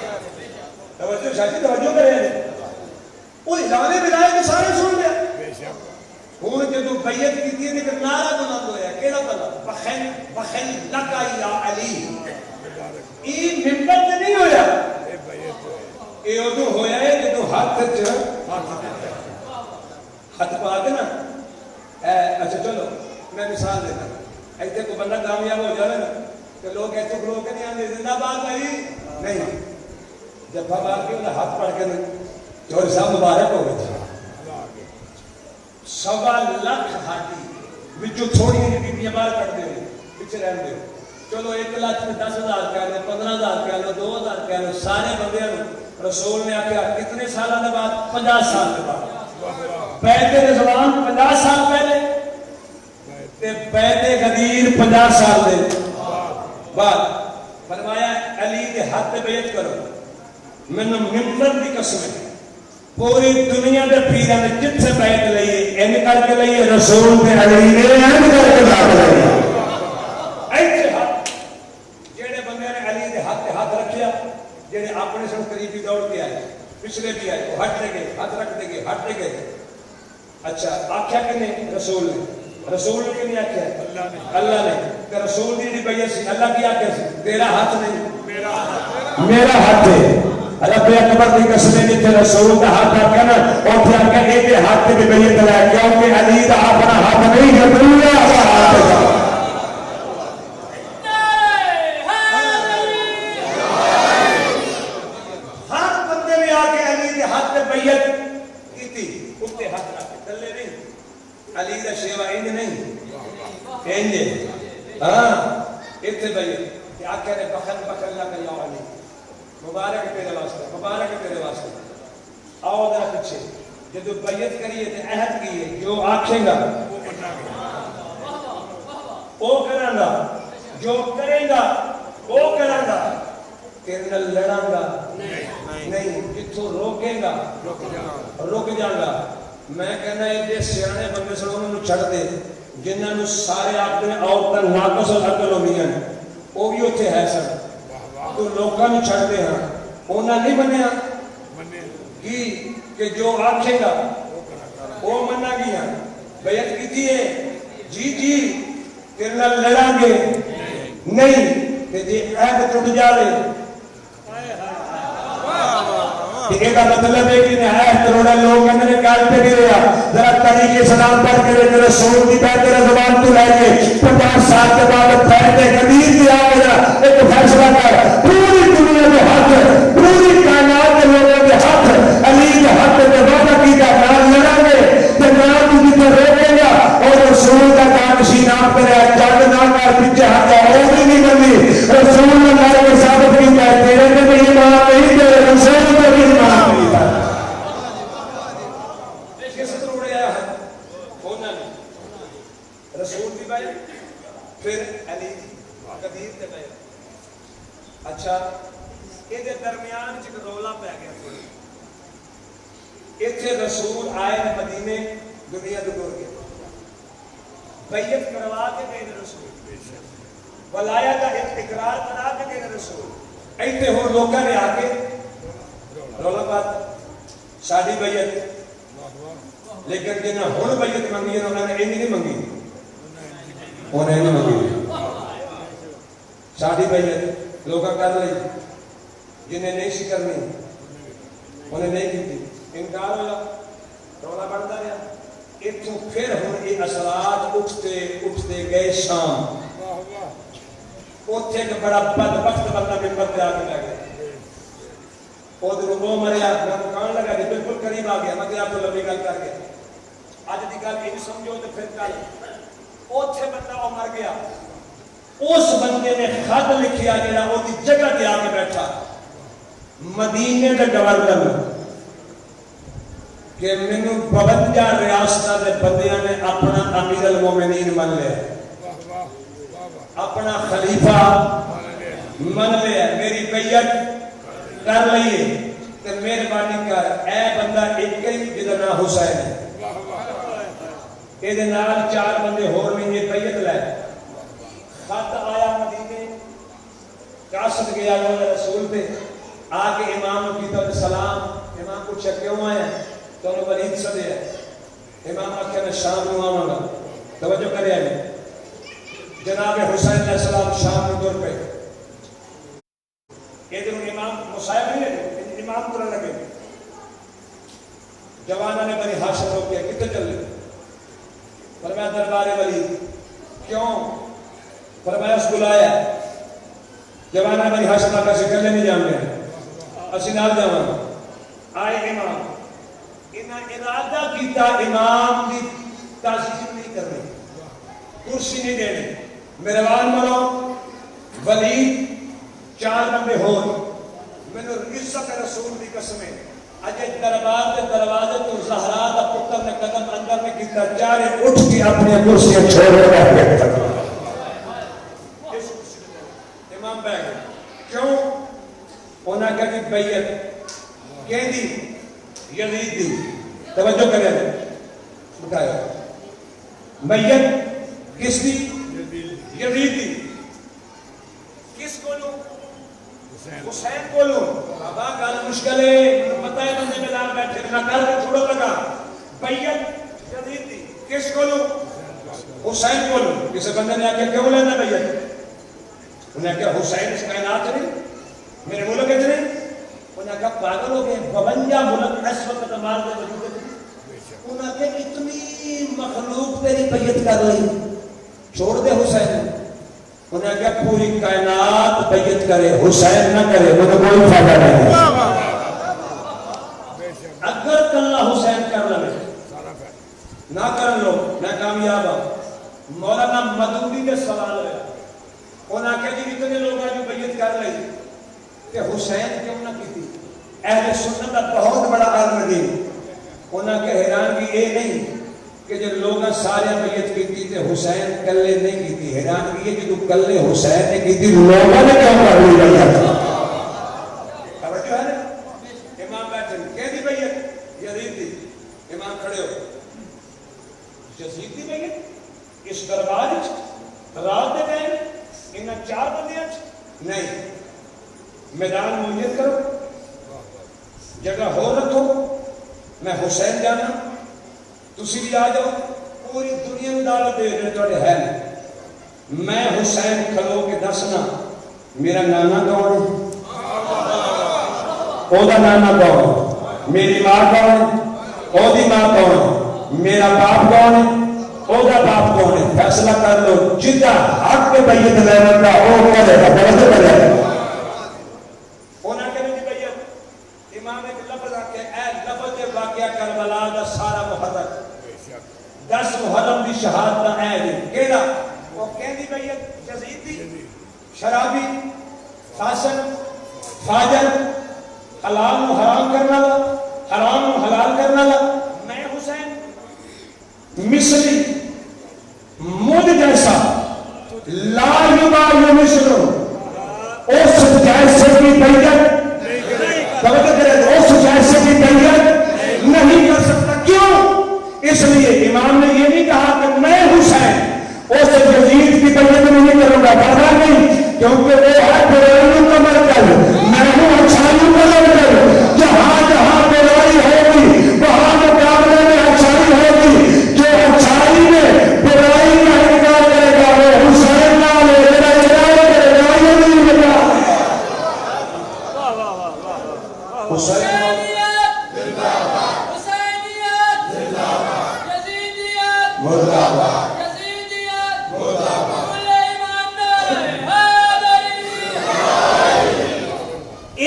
توجہ شاہی توجہ کرے وہ اعلان ولایت کے سارے سن لیا بے شک ہوں جدو بیعت کی تھی کہ نعرہ بلند ہوا کیڑا بلا بخل بخل لکا یا علی یہ ممبر تے نہیں ہویا یہ ادو ہویا ہے جدو ہاتھ پا کے نا اچھا چلو میں مثال دیتا ایسے کوئی بندہ کامیاب ہو جائے نا کہ لوگ ایسے کھلو کے نہیں آتے زندہ باد بھائی نہیں جب بار کے انہیں ہاتھ پڑھ کے چوری صاحب مبارک ہو گئے 1.25 لاکھ حاجی وچوں تھوڑی جی بیبیاں باہر کٹ دے پیچھے رہن دے چلو 1 لاکھ میں 10,000 کہہ لو 15,000 کہہ لو 2,000 کہہ لو سارے بندے رسول نے آخیا کتنے سالوں کے بعد 50 سال کے بعد بیعت رضوان 50 سال پہلے تے بیعت غدیر 50 سال دے بعد فرمایا علی کے ہاتھ پہ بیعت کرو میں نے ممبر کی قسم ہے پوری دنیا دے پیراں نے جتھے بیعت لئی این کر کے لئی رسول تے علی نے این کر کے بیعت لئی ایتھے ہاتھ جڑے بندے نے علی دے ہاتھ رکھیا جڑے اپنے سن قریبی دوڑ کے آئے پچھلے بھی آئے وہ ہٹ دے گئے ہاتھ رکھ دے گئے ہٹ دے گئے اچھا آکھیا کہ نہیں رسول نے رسول نے نہیں آکھیا اللہ نے کہ رسول دی بیعت سی اللہ کی آکھیا سی تیرا ہاتھ نہیں میرا ہاتھ ہے رب اکبر کی قسم جتھے رسول کا ہاتھ آکھیا نا اوتھے آکھیا اے ہاتھ تے بیعت لے کیونکہ علی دا اپنا ہاتھ نہیں ہے دنیا دا ہاتھ ہے علی دا شیوا انج نہیں انج ہاں اتنے بھائی کہ آکھے نے بخل بخل لکا یا علی مبارک تیرے واسطے مبارک تیرے واسطے آؤ ذرا پیچھے جدو بیعت کریے تے عہد کیے جو آکھے گا وہ کریں گا جو کرے گا وہ کریں گا تیرے نال لڑاں گا نہیں جتھوں روکے گا رک جاں گا میں کہنا ہے کہ سیانے بندے سے انہوں چھڑ دے جنہاں نو سارے اپنے عورتاں ناقص العقل ہوندی ہیں وہ بھی اوتھے ہے سن تو لوکاں نو چھڑ دے ہاں انہاں نہیں منیا کہ جو آکھے گا وہ منا گیا بیعت کیتی ہے جی جی تیرے نال لڑاں گے نہیں کہ جی عہد ٹوٹ جاوے یہ کا مطلب ہے کہ نہایت کروڑا لوگ اندر کال پہ گریا ذرا طریق اسلام پر کرے کہ رسول کی بیعت رضوان تو لے کے 50 سال کے بعد بیعت غدیر کی آ گیا ایک فیصلہ کر پوری دنیا کے ہاتھ پوری کائنات کے لوگوں کے ہاتھ علی کے ہاتھ پہ وعدہ کیتا نہ لڑیں گے تے نہ تجھے تو روکے گا اور رسول کا کام آپ کرے جنگ نہ کر پیچھے ہٹ جا وہ بھی نہیں بنی رسول نے میرے کو ثابت کیتا ہے تیرے میں بھی ایمان نہیں تیرے رسول میں بھی ایمان نہیں تھا کس طرح اڑیا ہے ہونا نہیں رسول بھی بھائی پھر علی قدیر تے بھائی اچھا یہ درمیان چ رولا پہ گیا تھوڑا ایتھے رسول آئے مدینے دنیا دے دور گئے بیعت کروا کے گئے رسول ولایت کا اقرار کرا کے گئے رسول ایتھے ہو لوکاں نے آ کے رولا پات ساڈی بیعت لیکن جنہاں ہن بیعت منگی انہوں نے نہیں منگی انہیں نہیں منگی ساڈی بیعت لوکاں کر لئی جنہیں نہیں سی کرنی انہیں نہیں کی انکار ہوا رولا بڑھتا رہا اتوں پھر ہوں یہ اثرات اٹھتے گئے شام اتنے ایک بڑا بدبخت بندہ ممبر پہ آ کے لے گیا ادھر وہ مریا میں مکان لگا کہ بالکل قریب آ گیا میں آپ کو لمبی گل کر گیا اج کی گل یہ سمجھو تو پھر کل اتنے بندہ وہ مر گیا اس بندے نے خط لکھیا جہاں وہ جگہ تے آ کے بیٹھا مدینے کے گورنر کہ مینوں 52 ریاستاں دے بندیاں نے اپنا امیر المومنین من لیا، اپنا خلیفہ من لیا، میری بیعت کر لئیے تے مہربانی کر اے بندہ ایک ہی جدا نام حسین ہے، یہ نال 4 بندے ہور میں یہ بیعت لائے۔ خط آیا مدینے قاصد گیا اللہ رسول پہ آکے امام کی طرف سلام، امام پوچھا کیوں آیا تو انہوں ولید صدے ہے، امام آکھا میں شام میں آؤں گا، توجہ کرے آئے جناب حسین علیہ السلام شام میں دور پہ ادھر امام مصائب نہیں لگے، امام کرنے لگے، جوانہ نے بنی ہاشم رو کیا کتنے چل لے، فرمایا دربار ولید، کیوں؟ فرمایا اس بلایا، جوانہ بنی ہاشم آقا سے کلے نہیں جان گئے، اسی نال جاواں، آئے امام، انہاں ارادہ کیتا امام دی تعظیم نہیں کرنی، کرسی نہیں دینے، مہربان مرو ولید 4 بندے ہون، میں نے عزت رسول دی قسمیں اجے دربار دے دروازے تو زہرا دا پتر نے قدم اندر میں کیتا، چارے اٹھ کے اپنی کرسیاں چھوڑ رہے امام بیٹھ گئے، کیوں؟ انہاں کہا بیعت کہیں دی یزید دی، توجہ کریں بتایا بیعت کس دی؟ یزید دی، کس کو لوں؟ حسین کو لوں، بابا گل مشکل ہے، پتہ ہے بندے میں لال بیٹھے نہ کر کے چھوڑو لگا، بیعت یزید دی، کس کو لوں؟ حسین کو لوں، کسی بندے نے آکے کیوں لینا بیعت؟ انہیں کہا حسین اس کائنات نہیں، میرے ملک اتنے، انہیں کہا پاگل ہو گئے، 52 ملک اس وقت مار دے وجود ہے، انہیں کہا اتنی مخلوق تیری بیعت کر لی، چھوڑ دے حسین، انہیں کہا پوری کائنات بیعت کرے حسین نہ کرے، انہیں کوئی فائدہ نہیں ہے، اگر کلہ حسین کر لے نہ کر لو میں کامیاب ہوں۔ مولانا مدودی کے سوال ہے، انہاں کہا جی اتنے لوگ ہیں جو بیعت کر لئی کہ حسین کیوں نہ کی تھی، اہل سنت کا بہت بڑا عالم دین، انہاں کے حیرانگی یہ نہیں کہ جب لوگ سارے بیعت کی تھی تو حسین کلے نہیں کی تھی، حیرانگی یہ کہ تو کلے حسین نے کی تھی لوگوں نے کیوں کر لی بیعت؟ توجہ ہے نا؟ امام بیٹھے کہہ دی بیعت یزید دی، امام کھڑے ہو یزید دی بیعت اس دربار رات دے گئے انہاں 4 بندیاں نہیں، میدان موجود کرو، جگہ ہو رکھو، میں حسین جانا، تسی بھی آ جاؤ، پوری دنیا میں دعوت دے رہے توڑے ہے میں حسین کھلو کے دسنا میرا نانا کون ہے، او دا نانا کون ہے، میری ماں کون ہے، او دی ماں کون ہے، میرا باپ کون ہے، او دا باپ کون ہے، فیصلہ کر لو، جدہ حق کے بیعت لینا کا او کرے گا، بلد کرے گا۔ انہاں کہنے کی بیعت امام ایک لفظ آکے اے لفظ واقعہ کربلا دا سارا محرک 10 محرم دی شہادت دا اے دن کہنا وہ کہندی بیعت یزید دی، شرابی، فاسق، فاجر، حلال و حرام کرنا لا، حرام و حلال کرنا لا، میں حسین مصری مجھ جیسا لا یبال مصر اس جیسے کی بیعت توجہ کرے اس جیسے کی بیعت نہیں کر سکتا، کیوں؟ اس لیے امام نے یہ نہیں کہا کہ میں حسین اس یزید کی بیعت نہیں کروں گا، پتہ نہیں کیونکہ وہ ہے برائیوں کا مرکز، میں ہوں اچھائیوں کا مرکز، جہاں جہاں برائی ہوگی وہاں مقابلے میں اچھائی ہوگی، جو اچھائی میں برائی کا انکار کرے گا وہ حسین نہ لے میرا انکار کرے گا، یہ نہیں ہوگا حسین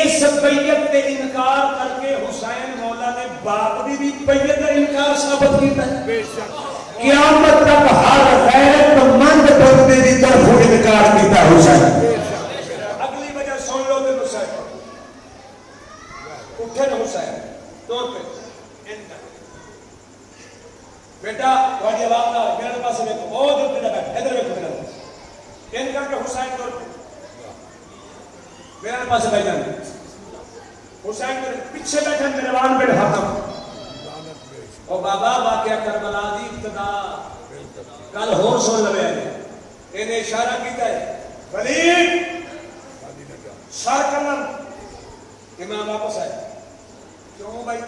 اس بیعت کے انکار کر کے حسین مولا نے باپ بھی بیعت کا انکار ثابت کیتا ہے، قیامت تک ہر غیرت مند بندے دی طرف انکار کیتا حسین۔ اگلی وجہ سن لو کہ حسین اٹھے نا حسین طور پہ انکار بیٹا تھوڑی آواز نہ ہو میرے پاس دیکھو بہت دور پہ بیٹھ ادھر دیکھو میرے پاس ان کر کے حسین کو میرے پاس بیٹھ جانا حسین کو پیچھے بیٹھے میرے وان پہ ختم اور بابا واقعہ کربلا دی ابتدا کل ہور سن لوے انہیں اشارہ کیتا ہے ولید سار کرنا امام واپس آئے کیوں بھائی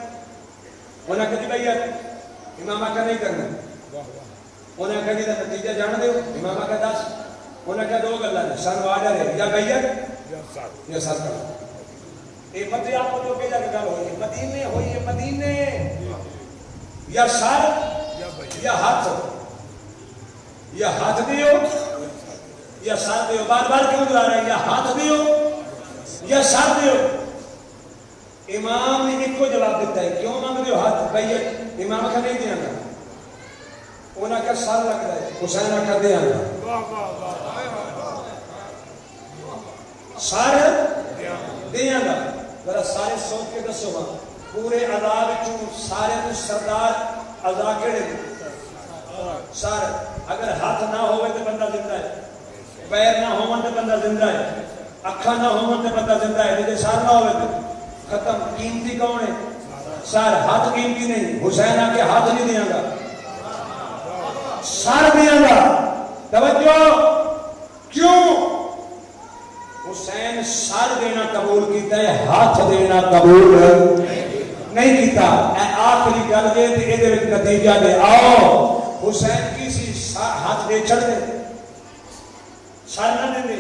انہیں کہتی بھائی امام آقا نہیں کرنا انہیں کہا کہ نتیجہ جان دے امام آقا دس انہیں کہا دو گلہ ہے سن آڈر ہے یا بیعت یا سر کرنا یہ فتح آپ کو جو کہ جا گل ہوئی ہے مدینے ہوئی ہے مدینے یا سر یا ہاتھ یا ہاتھ دیو یا سر دیو بار بار کیوں دلا رہا ہے یا ہاتھ دیو یا سر دیو امام نے ایک کو جواب دیتا ہے کیوں مانگ دیو ہاتھ بیعت امام کا نہیں دیا گا انہاں کا سر لگ رہا ہے حسین کا دیا گا سر دیا گا ذرا سارے سوچ کے دسو گا پورے عذاب چوں سارے تو سردار عذاب کیڑے سارے اگر ہاتھ نہ ہوئے تو بندہ زندہ ہے پیر نہ ہوئے تو بندہ زندہ ہے اکھا نہ ہوئے تو بندہ زندہ ہے لیکن سار نہ ہوئے تو ختم قیمتی کون ہے سار ہاتھ قیمتی نہیں حسین آ کے ہاتھ نہیں دیا گا سار دیا گا توجہ کیوں حسین سار دینا قبول کیتا ہے ہاتھ دینا قبول نہیں کیتا اے آخری گل دے تے اے دے وچ نتیجہ دے آؤ حسین کی سی ہاتھ دے چھڑ دے سار نہ دے دے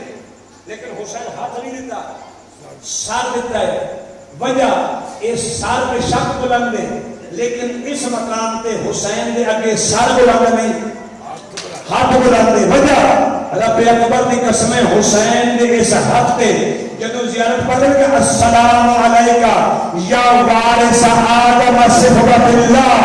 لیکن حسین ہاتھ نہیں دیتا سار دیتا ہے وجہ اس سار پہ شک بلند ہے لیکن اس مقام تے حسین دے اگے سار بلند نہیں ہاتھ بلند ہے وجہ رب اکبر دی قسم حسین دے اس ہاتھ تے جدو زیارت پڑھے گا السلام علیکہ یا وارث آدم صفوت اللہ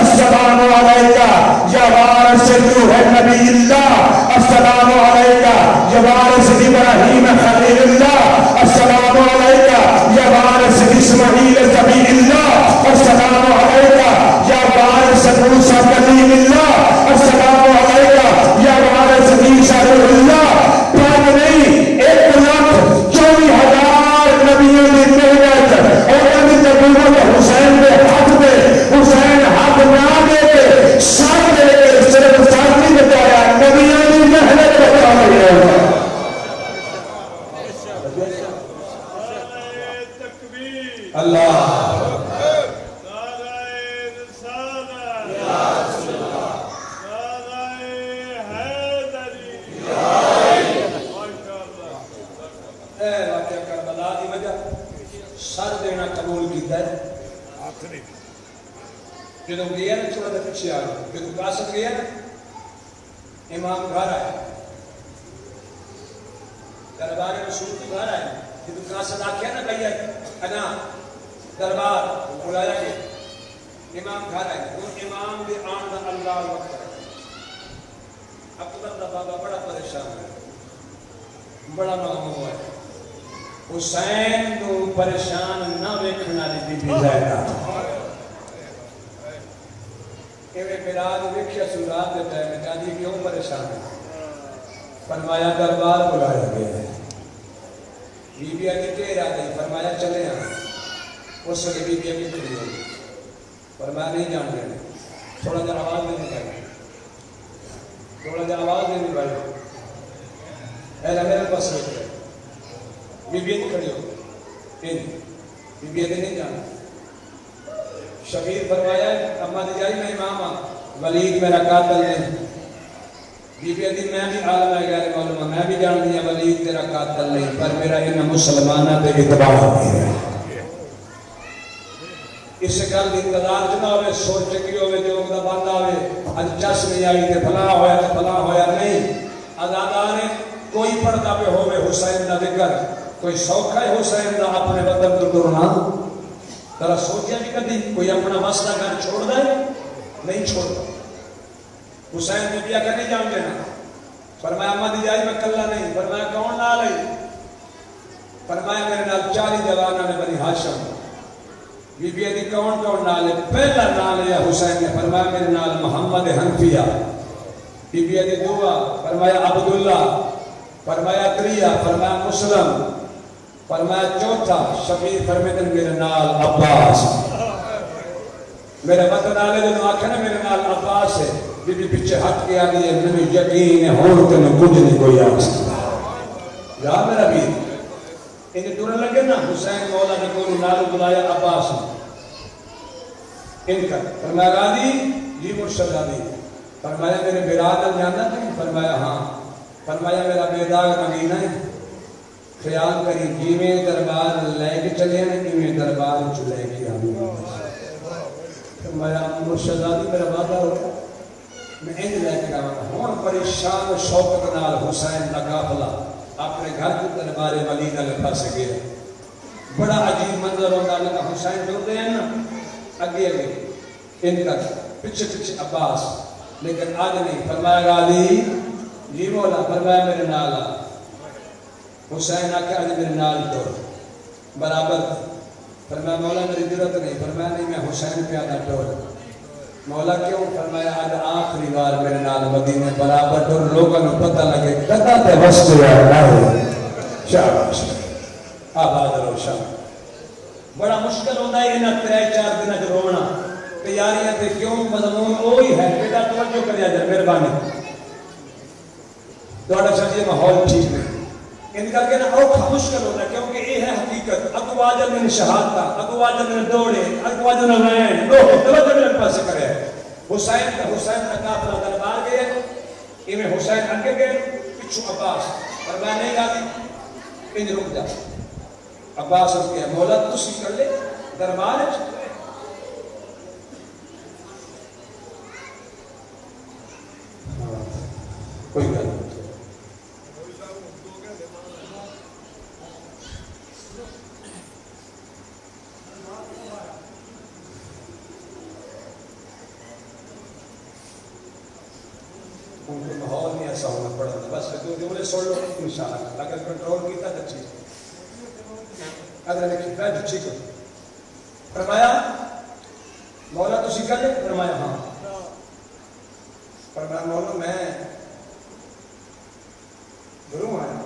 السلام علیکہ یا وارث روح نبی اللہ السلام علیکہ یا وارث ابراہیم خلیل اللہ السلام علیکہ یا وارث اسماعیل ذبیح اللہ السلام علیکہ یا وارث موسیٰ کلیم اللہ السلام علیکہ یا وارث عیسیٰ روح اللہ پاک نہیں 1,24,000 نبیوں نے محنت اور ابھی نبوت حسین کے ہاتھ میں حسین ہاتھ نہ دے کے ساتھ دے کے صرف ساتھ نہیں بتایا نبیوں نے محنت بتا رہی ہے اللہ جدو گیا نا چھوڑا تھا پیچھے آ گیا جدو قاسم گیا نا امام گھر آئے دربار رسول کی گھر آئے جدو قاسم آکھیا نا بھئی انا دربار بلایا گیا امام گھر آئے وہ امام دے آن دا اللہ وقت ہے اکبر دا بابا بڑا پریشان ہے بڑا مغموم ہے حسین کو پریشان نہ ویکھنا دی بی زیدہ کہ میں میراد ویکھیا سورات دیتا ہے میں کہا دی کیوں پریشان ہے فرمایا دربار بلایا گیا ہے بی بی آگے تیر آ گئی فرمایا چلے آئے اس سے بی بی آگے تیر ہوئی فرمایا نہیں جان گئے تھوڑا جا آواز دینے گئے تھوڑا جا آواز دینے گئے اے میرے پاس رکھ گئے بی بی آگے کھڑی ہو بی بی آگے نہیں جانا شبیر فرمایا اما دی جائی میں امام ولید میرا قاتل نہیں بی بی ادھی میں بھی عالم ہے غیر معلومہ میں بھی جان دیا ولید تیرا قاتل نہیں پر میرا انہا مسلمانہ پہ اتباع ہوئی ہے اس سے کل انتظار جنا ہوئے سوچ چکی ہوئے جو اگدہ باندھا ہوئے آج چس نہیں آئی تھے بھلا ہویا تھے بھلا ہویا نہیں ازادانے کوئی پردہ پہ ہوئے حسین دا ذکر کوئی سوکھا ہے حسین دا اپنے وطن تو کرنا ترہ سوچیا بھی کدی کوئی اپنا مسئلہ گھر چھوڑ دے نہیں چھوڑتا حسین نے بیا کہ نہیں جان دینا فرمایا اما دی جائی میں کلہ نہیں فرمایا کون نہ لئی فرمایا میرے نال 40 جوانہ نے بنی ہاشم بی بی دی کون کون نال ہے؟ پہلا نال ہے حسین نے فرمایا میرے نال محمد حنفیہ، بی بی دی دعا فرمایا عبداللہ، فرمایا تریہ فرمایا مسلم، فرمایا چوتھا شفیع فرمیدن میرے نال عباس، میرے وطن آلے جو آکھنا میرے نال عباس ہے، بی بی پیچھے ہٹ کے آگئی ہے میں یقین ہے ہون تے میں کچھ نہیں کوئی آگ سکتا جا میرا بھی انہیں دورہ لگے نا حسین مولا نے کوئی نال بلایا عباس ان کا فرمایا غازی جی مرشد غازی، فرمایا میرے برادر جاننا تھا؟ فرمایا ہاں، فرمایا میرا بیداغ مدینہ ہے، خیال کری جیویں دربار لے کے چلے ہیں جیویں دربار چلے کے آئیں۔ فرمایا مرشد غازی میرا وعدہ ہوگا میں انہیں لے کے آؤں ہوں پریشان و شوقت نال حسین کا قافلہ اپنے گھر کی دربار مدینہ لے پھنس گیا، بڑا عجیب منظر ہوتا لگا، حسین جوڑتے ہیں نا اگے اگے ان کا پیچھے پیچھے عباس، لیکن آج نہیں۔ فرمایا غازی جی مولا، فرمایا میرے نال آ، حسین آکھا آج میرے نال توڑ برابر، فرمایا مولا میری ضرورت نہیں، فرمایا نہیں میں حسین پہ آدھا توڑ، مولا کیوں؟ فرمایا آج آخری بار میرے نال مدینے برابر توڑ، لوگوں نے پتہ لگے کتا تے وسط یا ہے شاباش آباد رو شاہ۔ بڑا مشکل ہوتا ہے انہاں 3-4 دن جو رونا تیاریاں تے کیوں مضمون وہی ہے، بیٹا توجہ کریا جائے مہربانی دوڑا سمجھے ماحول ٹھیک نہیں ان کر کے نا اوکھا مشکل ہوتا ہے کیونکہ یہ ہے حقیقت، اگو واجب نے شہادتہ، اگو واجب نے دوڑے، اگو واجب نے رین دو توجہ میرے پاس کرے حسین کا قافلہ دربار گئے، ایویں حسین اگے گئے پچھو عباس، فرمایا نہیں غازی انج رک جا، عباس رک گیا، مولا تسی کر لے دربار کوئی گل نہیں ماحول نہیں ایسا ہونا پڑا بس دو جملے سن لو انشاءاللہ اگر کنٹرول کیتا تو ٹھیک اگر لکھی بیٹھ ٹھیک ہو۔ فرمایا مولا تو سیکھا لے؟ فرمایا ہاں، فرمایا مولا میں گروں آیا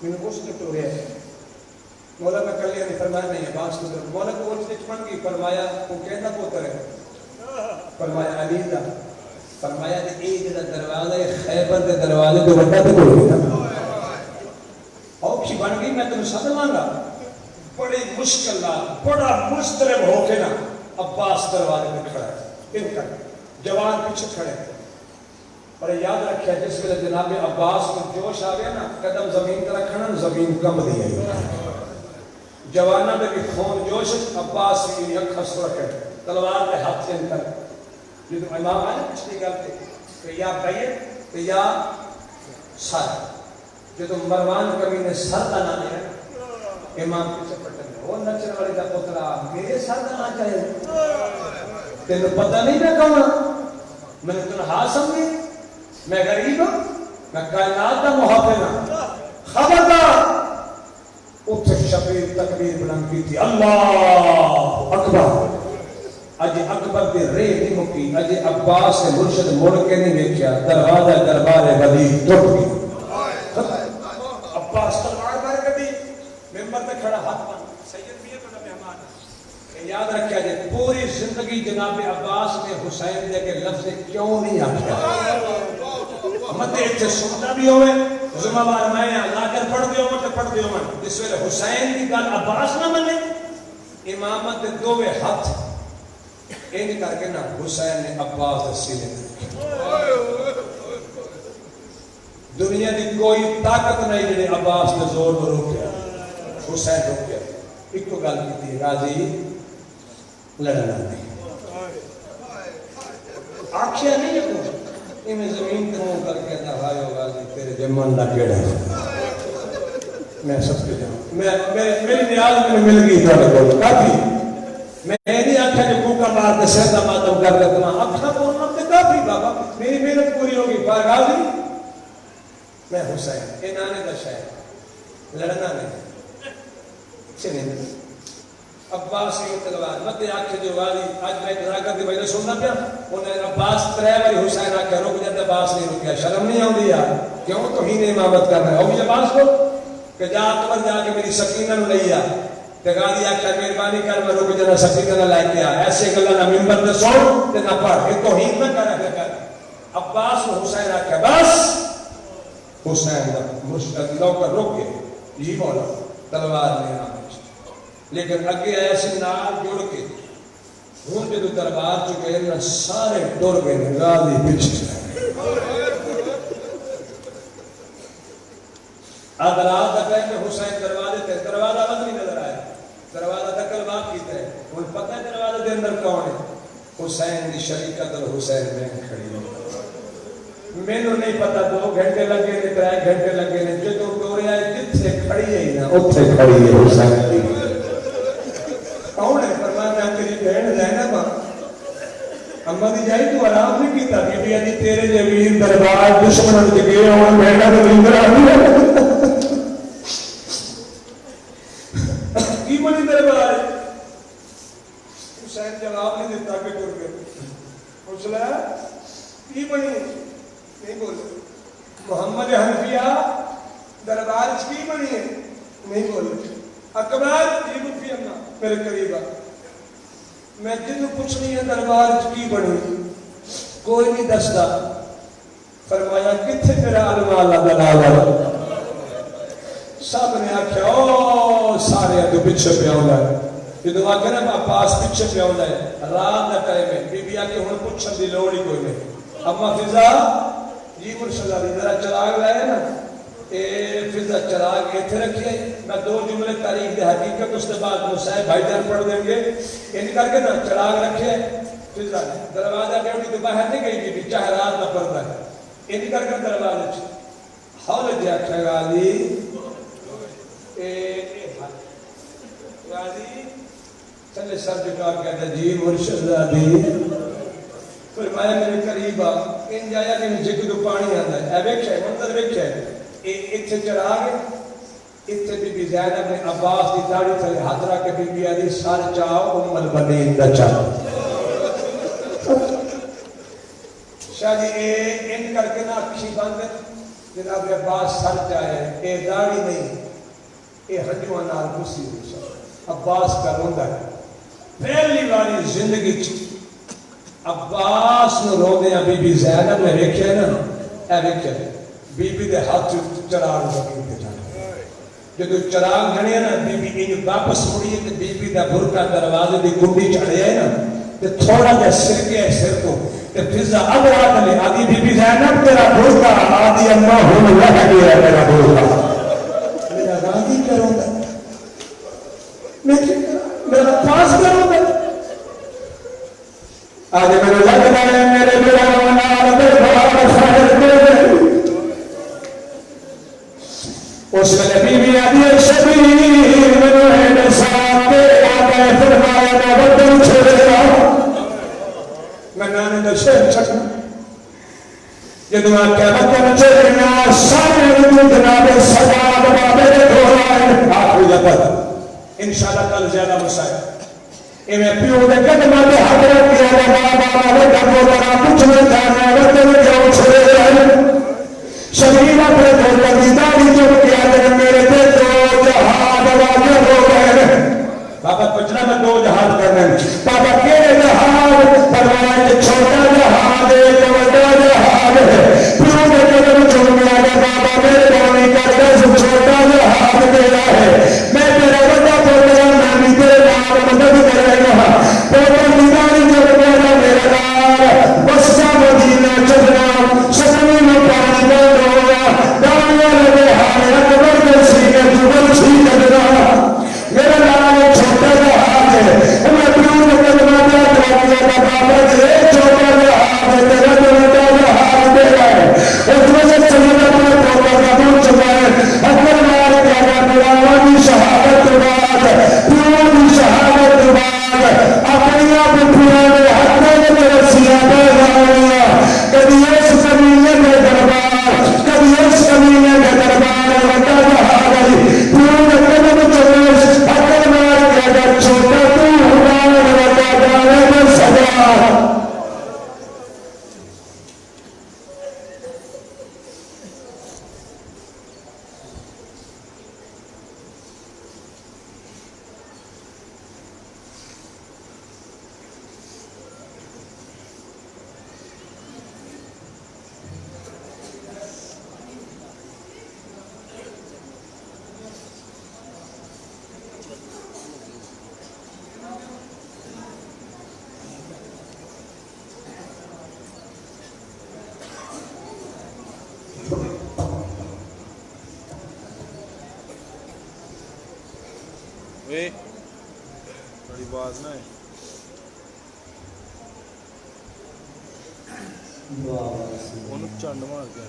میں نے اس نے تو رہا ہے مولا میں کر لیا نہیں، فرمایا نہیں ہے بات سن رہا مولا کو وہ چیز بن گئی، فرمایا وہ کہتا پوتر ہے، فرمایا علی دا، فرمایا کہ یہ جڑا دروازہ ہے خیبر کے دروازے تو بڑا تو کوئی نہیں اوکھی بن گئی، میں تمہیں سمجھ مانگا بڑی مشکل نال بڑا مضطرب ہو کے نا عباس دروازے میں کھڑا ہے، ان کا جوان پیچھے کھڑے اور یاد رکھیا جس ویلے جناب عباس کو جوش آ گیا نا قدم زمین پر رکھنا زمین کم دی ہے، جوانہ میں بھی خون جوش عباس کی اکھا سرخ ہے تلوار کے ہاتھ سے انکر جو امام آئے پچھلی گلتے کہ یا بیت کہ یا سر، جو تو مروان کبھی نے سر کا نہ لیا امام پیچھے پٹن وہ نچر والی کا پترا میرے سر کا نہ چاہے تینوں پتہ نہیں میں کہاں میں نے تنہا سمجھی میں غریب ہوں میں کائنات کا محافظ ہوں، خبردار اتھے شبیر تکبیر بلند کی تھی اللہ اکبر، اج اکبر دے رے نہیں مکی، اج عباس سے مرشد مڑ کے نہیں دیکھیا، دروازہ دربار ولی ٹوٹ گیا، عباس تلوار مار کے دی ممبر پہ کھڑا ہاتھ بن سید بھی ہے بڑا مہمان ہے، یاد رکھیا جائے پوری زندگی جناب عباس نے حسین دے کے لفظ کیوں نہیں آکھیا، مت اتنے سنتا بھی ہوئے ذمہ بار میں اللہ کر پڑھ دیو مت پڑھ دیو من جس ویلے حسین کی گل عباس نہ منے امامت دے دووے ہاتھ ان کر کے نا حسین نے عباس دے سینے دنیا دی کوئی طاقت نہیں جڑے عباس نے زور کو روکیا، حسین روکیا، ایک کو گل کی تھی غازی لڑنا نہیں آکھیا نہیں ہے کچھ میں زمین کو کر کے دہائے ہوگا تیرے جمن نہ کیڑا میں سب کے جاؤں میری نیاز میں مل گئی تھا لگو کافی میں نہیں آنکھا جو کوکا مار کے سہدہ ماتم کر دیتا ہوں اکھا بولنا تے کافی بابا میری محنت پوری ہوگی فارغازی میں حسین انانے کا شاید لڑنا نہیں چلیں عباس کی تلوار مت آکھے جو والی اج میں ادرا کر کے میں سننا پیا انہیں عباس ترے باری حسین آ کے رک جاتا عباس نہیں رکیا شرم نہیں آتی یار کیوں تو ہی نے امامت کر رہا ہے اور عباس کو کہ جا تمر جا کے میری سکینہ نو لیا تے غازی آکھیا مہربانی کر میں رک جانا سکینہ نہ لے کے آ ایسے گلاں نہ منبر تے سن تے نہ پڑھ کہ توہین نہ کر عباس کو حسین آکھیا بس حسین دا مرشد نوکر رک گئے جی مولا تلوار لے آ لیکن اگے آیا سی نال جڑ کے ہوں جدو دربار چکے نہ سارے ٹر گئے غازی پیچھے آدھ رات کا ٹائم میں حسین دروازے تے دروازہ بند نہیں نظر آیا دروازہ دکل بات کیتا ہے ہوں پتہ ہے دروازے کے اندر کون ہے حسین دی شریکت اور حسین میں کھڑی ہے مینوں نہیں پتا 2 گھنٹے لگے نے 3 گھنٹے لگے نے جدو ٹوریا جتھے کھڑی ہے نا اوتھے کھڑی ہے حسین دی کون ہے فرمایا میں تیری بہن زینب اما دی جائی تو آرام نہیں کیتا کہ بھی اجی تیرے جویر دربار دشمن وچ گئے ہون بہنا تے ویندر آ کی بنی دربار حسین جواب نہیں دیتا کہ ٹر گئے پوچھلا کی بنی نہیں بولے محمد حنفیہ دربار کی بنی ہے نہیں بولے اکبر جی مفتی امنا میرے قریب میں جنوں پوچھنی ہے دربار کی بنی کوئی نہیں دستا فرمایا کتھے میرا علم دلاور سب نے آکھیا او سارے تو پیچھے پیا ہوندا ہے جدوں آکھیا نا عباس پیچھے پیا ہوندا ہے رات دا ٹائم ہے بی بی آکھے ہن پوچھن دی لوڑ ہی کوئی نہیں اما فضا جی مرشد علی ذرا چراغ لائے نا اے فضا چراغ ایتھے رکھیے میں 2 جملے تاریخ دے حقیقت اس کے بعد مصاحب بھائی جان پڑھ دیں گے ان کر کے نا چراغ رکھے فضا دروازہ ڈیوٹی تو باہر نہیں گئی بی چاہے رات نہ پڑتا ہے ان کر کے دروازے حول جا کے غازی غازی چلے سر جھکا کے کہتا جی مرشد علی فرمایا میرے قریب آ ان جایا کہ مجھے کو پانی آتا ہے اے ویکھے منظر ویکھے ایتھے چراغ ایتھے بی بی زینب نے عباس دی داڑھی تھلے ہاتھ رکھ کے بی بی علی سر چاؤ ام البنین دا چاؤ شاہ جی ان کر کے نا اکھی بند جناب عباس سر چاہے اے داڑھی نہیں اے ہنجواں نال خوشی ہوئی عباس کا روندا ہے پہلی باری زندگی عباس نو روندے بی بی زینب نے ویکھیا نا اے ویکھیا بی بی دے ہاتھ چراغ لگے تے جانے جدو چراغ گھڑیا نا بی بی ان واپس مڑی تے بی بی دا برقع دروازے دی کنڈی چڑھیا ہے نا تے تھوڑا جا سرکیا ہے سر کو تے فضا اب رات لے آدھی بی بی زینب تیرا برقع آدھی اما ہن رہ گیا میرا برقع میرا غازی کروں گا میرا پاس کروں گا آج میرے لگ رہے میرے بلا نال دربار خیر دے اس میں بی بی علی شبیر میں نے ساتھ دے آقا فرمایا میں بدل چھوڑے گا میں نانے دا شہر چھکنا جدو آقا بدل چھوڑے گا سارے جناب سجاد بابے دے دھولا ہے آخری جبت انشاءاللہ کل زیادہ مسائل میں پیو دے قدمہ دے حضرت کیا دے بابا دے کبو درہ کچھ میں جانا بدل جاؤ چھوڑے گا شبیر اپنے دولت کی داڑھی جو کیا دے میرے دے 2 جہاد واجب ہو گئے بابا پچھنا میں 2 جہاد کرنے بابا کیڑے جہاد فرمایا کہ چھوٹا جہاد ہے بڑا جہاد ہے پیو دے قدم چھوڑ گیا دے بابا میرے بانی کا دس چھوٹا جہاد میرا ہے میں تیرا بڑا پروگرام نامی تیرے نام مدد کرے گا بابا کی داڑھی جو کیا میرا اے بڑی باز نہ ہے انہوں چنڈ مار کے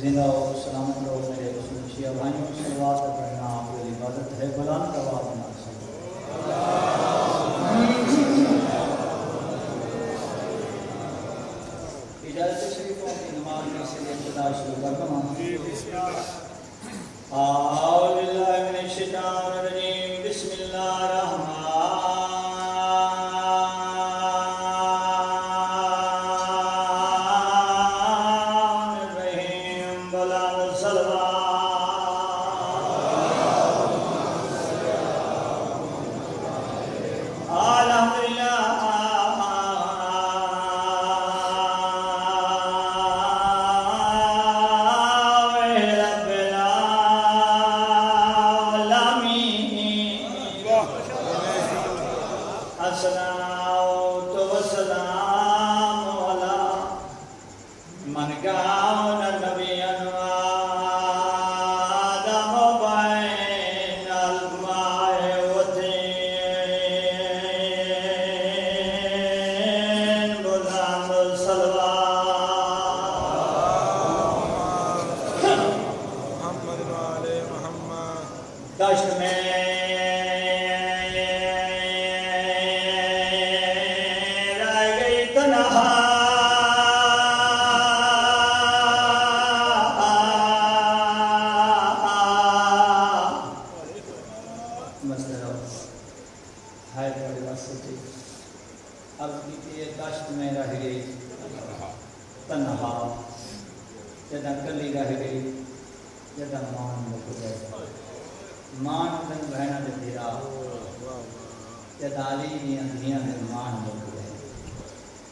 زندہ ہو سلامت رہو میرے رسول شیعہ بھائیوں صلوات پڑھنا آپ کی عبادت ہے بلند آواز میں اجازت شریفوں کی نماز میں سے ابتدا شروع کرتا ہوں اعوذ باللہ من الشیطان الرجیم بسم اللہ الرحمن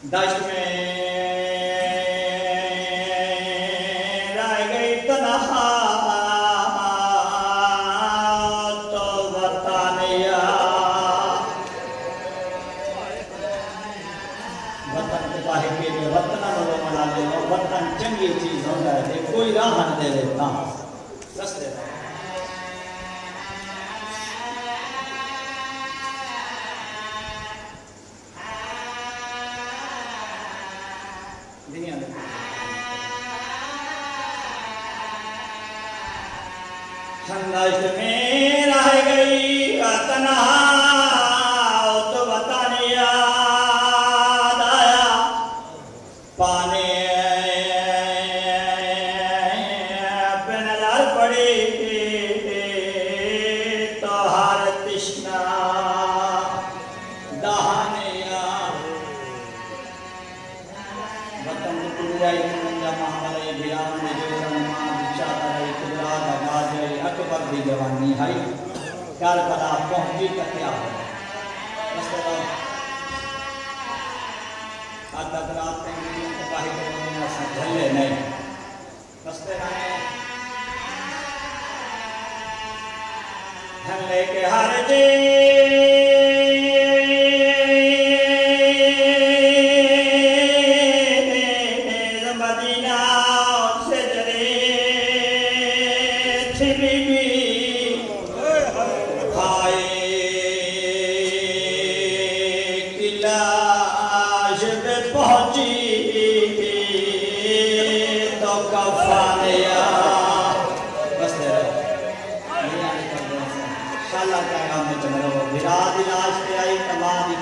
دشت میں رہ گئی تنہا تو وطنیا وطن کے باہر کے لیے وطن رو منا لے وطن چنگی چیز ہوتا ہے کوئی راہ نہ دے دیتا رستے دشت میں رہ گئی تنہا تو وطن یاد آیا پانے پہ نظر پڑی تو جائی کنجا محملے بیان میں جو رمان چاہتا رہی قدرہ دا باجائی اکبر دی جوانی ہائی کربلا پہنچی کا کیا ہو بس تو عدد رات تنگی انتباہی کرنے ایسا جھلے نہیں بس تو جھلے کے ہر جی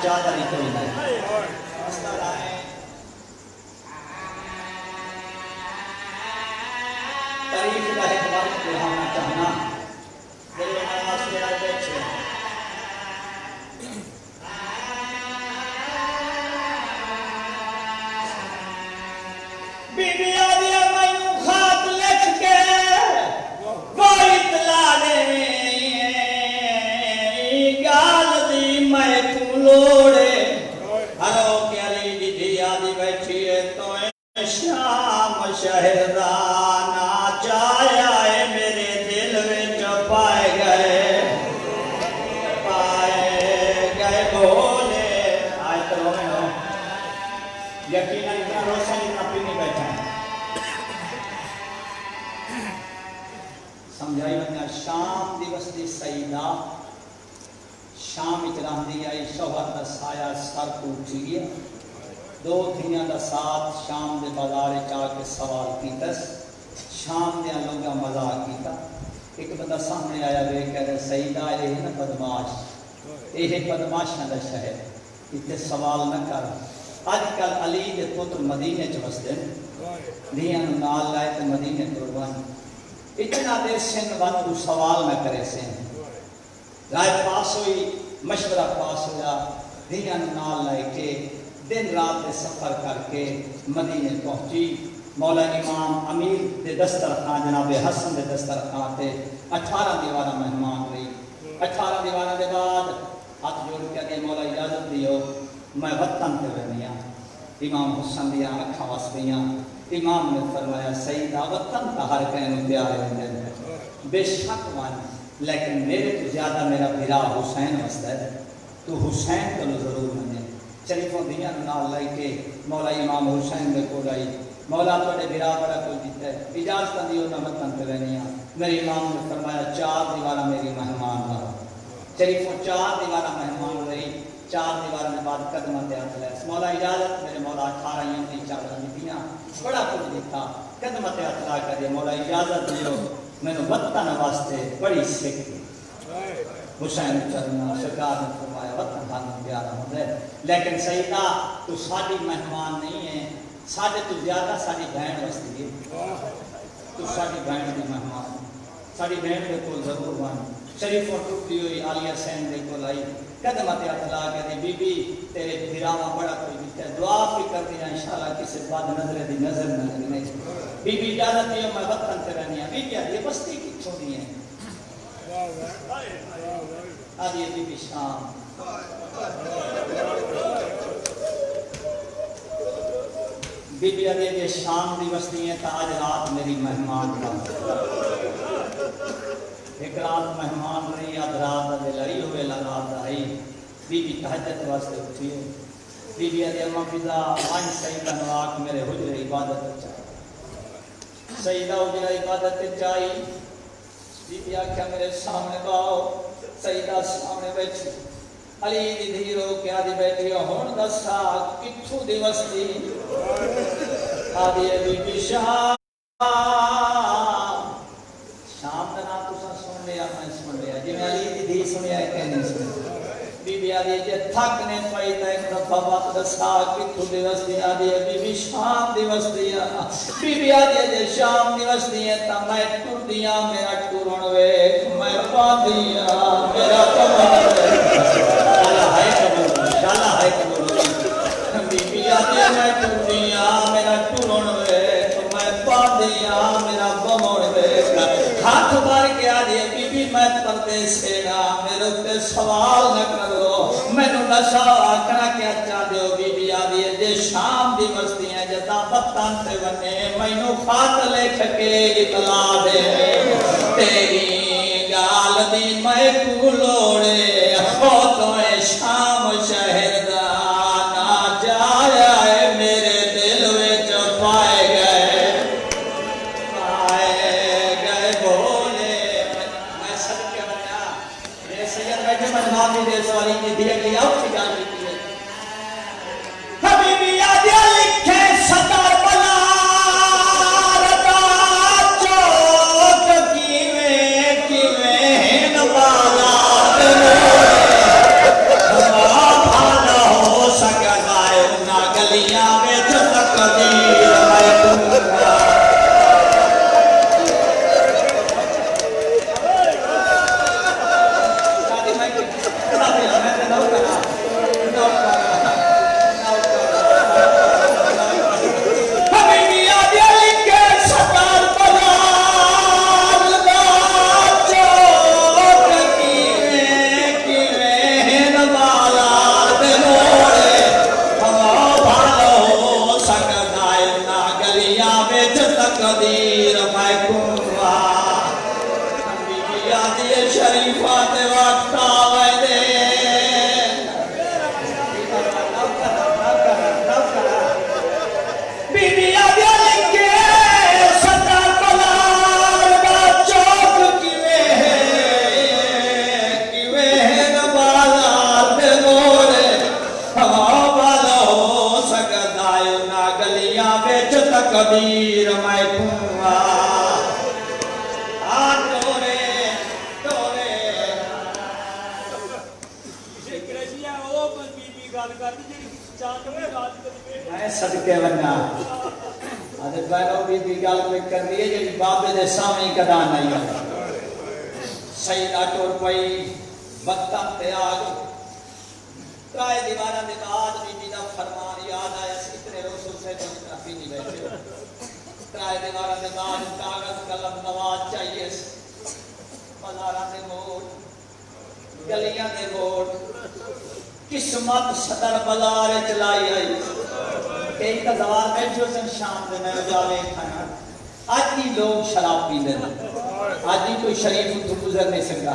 چادری کوئی نہیں استاد آئے تاریخ کا ایک وقت پڑھانا چاہنا میرے نماز کے آئے بیٹھے بی بی آدیا میں خط لکھ کے کوئی اطلاع نہیں گال دی میں لوڑے ہرو کے علی دی دیا دی بیٹھی ہے تو شام شہردانا چایا ہے میرے دل وچ پائے گئے بولے آئے تو رونے ہو یقینا اتنا روشن اتنا پی نہیں بیٹھا ہے سمجھائی بنا شام دی وسطی سیدہ شام اچرام دی آئی شوہر دا سایہ سر کو اٹھیے دو دھیاں دا ساتھ شام دے بازار چاہ کے سوال کیتس شام دے لوگا مزاق کیتا ایک بندہ سامنے آیا وے کہہ رہے سیدہ یہ ہے نا بدماش یہ بدماشاں دا شہر اتنے سوال نہ کر آج کل علی دے پتر مدینے چ وسدے دھیاں نال لائے تے مدینے قربان اتنا دیر سن ون تو سوال نہ کرے سن رائے پاس ہوئی مشورہ پاس ہوا دھیاں نال لائے کے دن رات دے سفر کر کے مدینے پہنچی مولا امام امیر دے دسترخوان جناب حسن دے دسترخوان تے 18 دیوارہ مہمان ہوئی 18 دیوارہ دے بعد ہاتھ جوڑ کے دے مولا اجازت دیو میں وطن تے رہنیاں امام حسن دیا اکھاں واسطیاں امام نے فرمایا سیدہ وطن تا ہر کہیں پیارے ہوندے بے شک وان لیکن میرے تو زیادہ میرا بھرا حسین وستا ہے تو حسین کو ضرور منے شریفوں دیاں نال لائی کے مولا امام حسین دے کو لائی مولا توڑے بھرا بڑا کوئی دیتا ہے اجازت دیو نہ وطن پہ رہنیاں میرے امام نے فرمایا 4 دیوارہ میری مہمان رہا شریفوں 4 دیوارہ مہمان رہی 4 دیوارہ میں بعد قدمہ تے ہاتھ لے مولا اجازت میرے مولا 18 یوں چادر دیاں بڑا کچھ دیتا قدمہ تے ہاتھ لا کر مولا اجازت دیو میں نے وطن واسطے بڑی سکھ حسین چلنا سرکار نے فرمایا وطن ہاتھ پیارا ہوتا ہے لیکن سیدہ تو ساری مہمان نہیں ہے ساڑھے تو زیادہ ساری بہن وستی ہے تو ساری بہن دی مہمان ساری بہن دے کو ضرور مان شریف اور ٹوٹی ہوئی عالیہ سین دے کو لائی قدمت اطلاع کے بی بی تیرے بھراما بڑا کوئی دیتا ہے دعا بھی کر دیا انشاءاللہ کسی بعد نظر دی نظر نہ لگنے بی بی اجازت دیو میں وطن سے رہنی ہے بی بی یہ بستی کی چھوڑی ہے آدھی بی بی شام بی بی آدھی یہ شام دی بستی ہے تا آج رات میری مہمان کا ایک رات مہمان رہی آدھ رات لڑائی ہوئے رات آئی بی بی تہجد واسطے اٹھی ہے بی بی آدھی اماں فضا آئین سیدہ نواک میرے حجر عبادت چاہیے سیدہ حجر عبادت چاہیے بی بی آکھا میرے سامنے باؤ سیدہ سامنے بیٹھی علی دی دھیرو کیا دی بیٹھی ہون دسا کتھو دی وستی آدھی بی بی شام شام دا نام تسا سن لیا میں سن لیا جی میں علی دی دھی سنیا ہے کہ نہیں سنیا بی بی آدھی جی تھک نے پائی تا ایک دفعہ وقت دسا کتھو دی وستی آدھی بی بی شام دی وستی بی بی آدھی جی شام دی وستی ہے تا میں ٹر دیا میرا ٹرون وے میں پا دیا میرا کمر ہائے کبول شالا ہائے کبول بی بی آدھی میں ٹر دیا میرا ٹرون وے بنیا میرا بموڑ بیک ہاتھ بار کے آدھے بی بی میں پردے سے نا میرے تے سوال نہ کرو میں نو نشا آکھنا کیا چاہ دیو بی بی آدھے جے شام دی بستی ہیں جتا بطان تے ونے میں نو خات لکھ کے اطلاع دے تیری گال دی میں کو لوڑے او تو شام شہر دا نہ جایا ہے میرے دل وچ پائے گئے بولے میں صدقے بنیا میرے سید بیٹھے مجموعہ بھی دے سوالی کی دیا کہ آپ کی جان لیتی ہے حبیبی آدیا لکھے ستار بلا رکا چوک کیویں نبالا بھالا ہو سکتا ہے انہا گلیاں میں جو تقدیر میں تمہا قدیر میں کنوا بیبی آدھی شریفات وقت آوے دے بیبی آدھی لکھے ستار پلار دا چوک کیویں نبالار دے موڑے بالا ہو سکتا ہے نا گلیاں بیچ تقدیر میں کنوا میں صدقے بننا آدھے بہنوں بھی گل کوئی کر رہی ہے جی بابے دے سامنے کدا نہیں ہے سیدہ ٹور پئی وقتاں تے آگ ترائے دیوارہ دے بعد بی دا فرمان یاد آیا اتنے رسول سے جو کافی نہیں بیٹھے ترائے دیوارہ دے بعد کاغذ قلم نواز چاہیے بازاراں دے موڑ گلیاں دے موڑ قسمت صدر بازار چلائی آئی کئی تزوار بیٹھو سن شام دے میں اجالے کھانا آج ہی لوگ شراب پی دیں آج ہی کوئی شریف تو گزر نہیں سکتا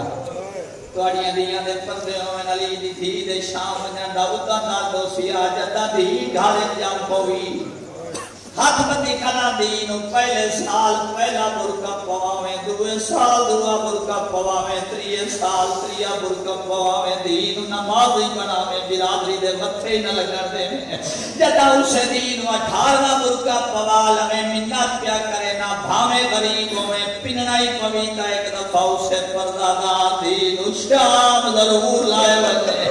تو اڑیاں دیاں دے پردے ہوئے علی دی تھی دے شام جاندہ اتا نہ دوسی آجتا دی گھارے جام پوئی ہاتھ بندی کھانا دینو پہلے سال پہلا برکہ پواویں دوے سال دوا برکہ پواویں تریے سال تریا برکہ پواویں دینو نمازی بناویں برادری دے متھے نہ لگن دے میں جدا اسے دینو 18 برکہ پوالویں منت کیا کرے نہ بھاویں غریبوں میں پننائی پویتا ایک دفعہ اسے پردادا دینو شام ضرور لائے وجے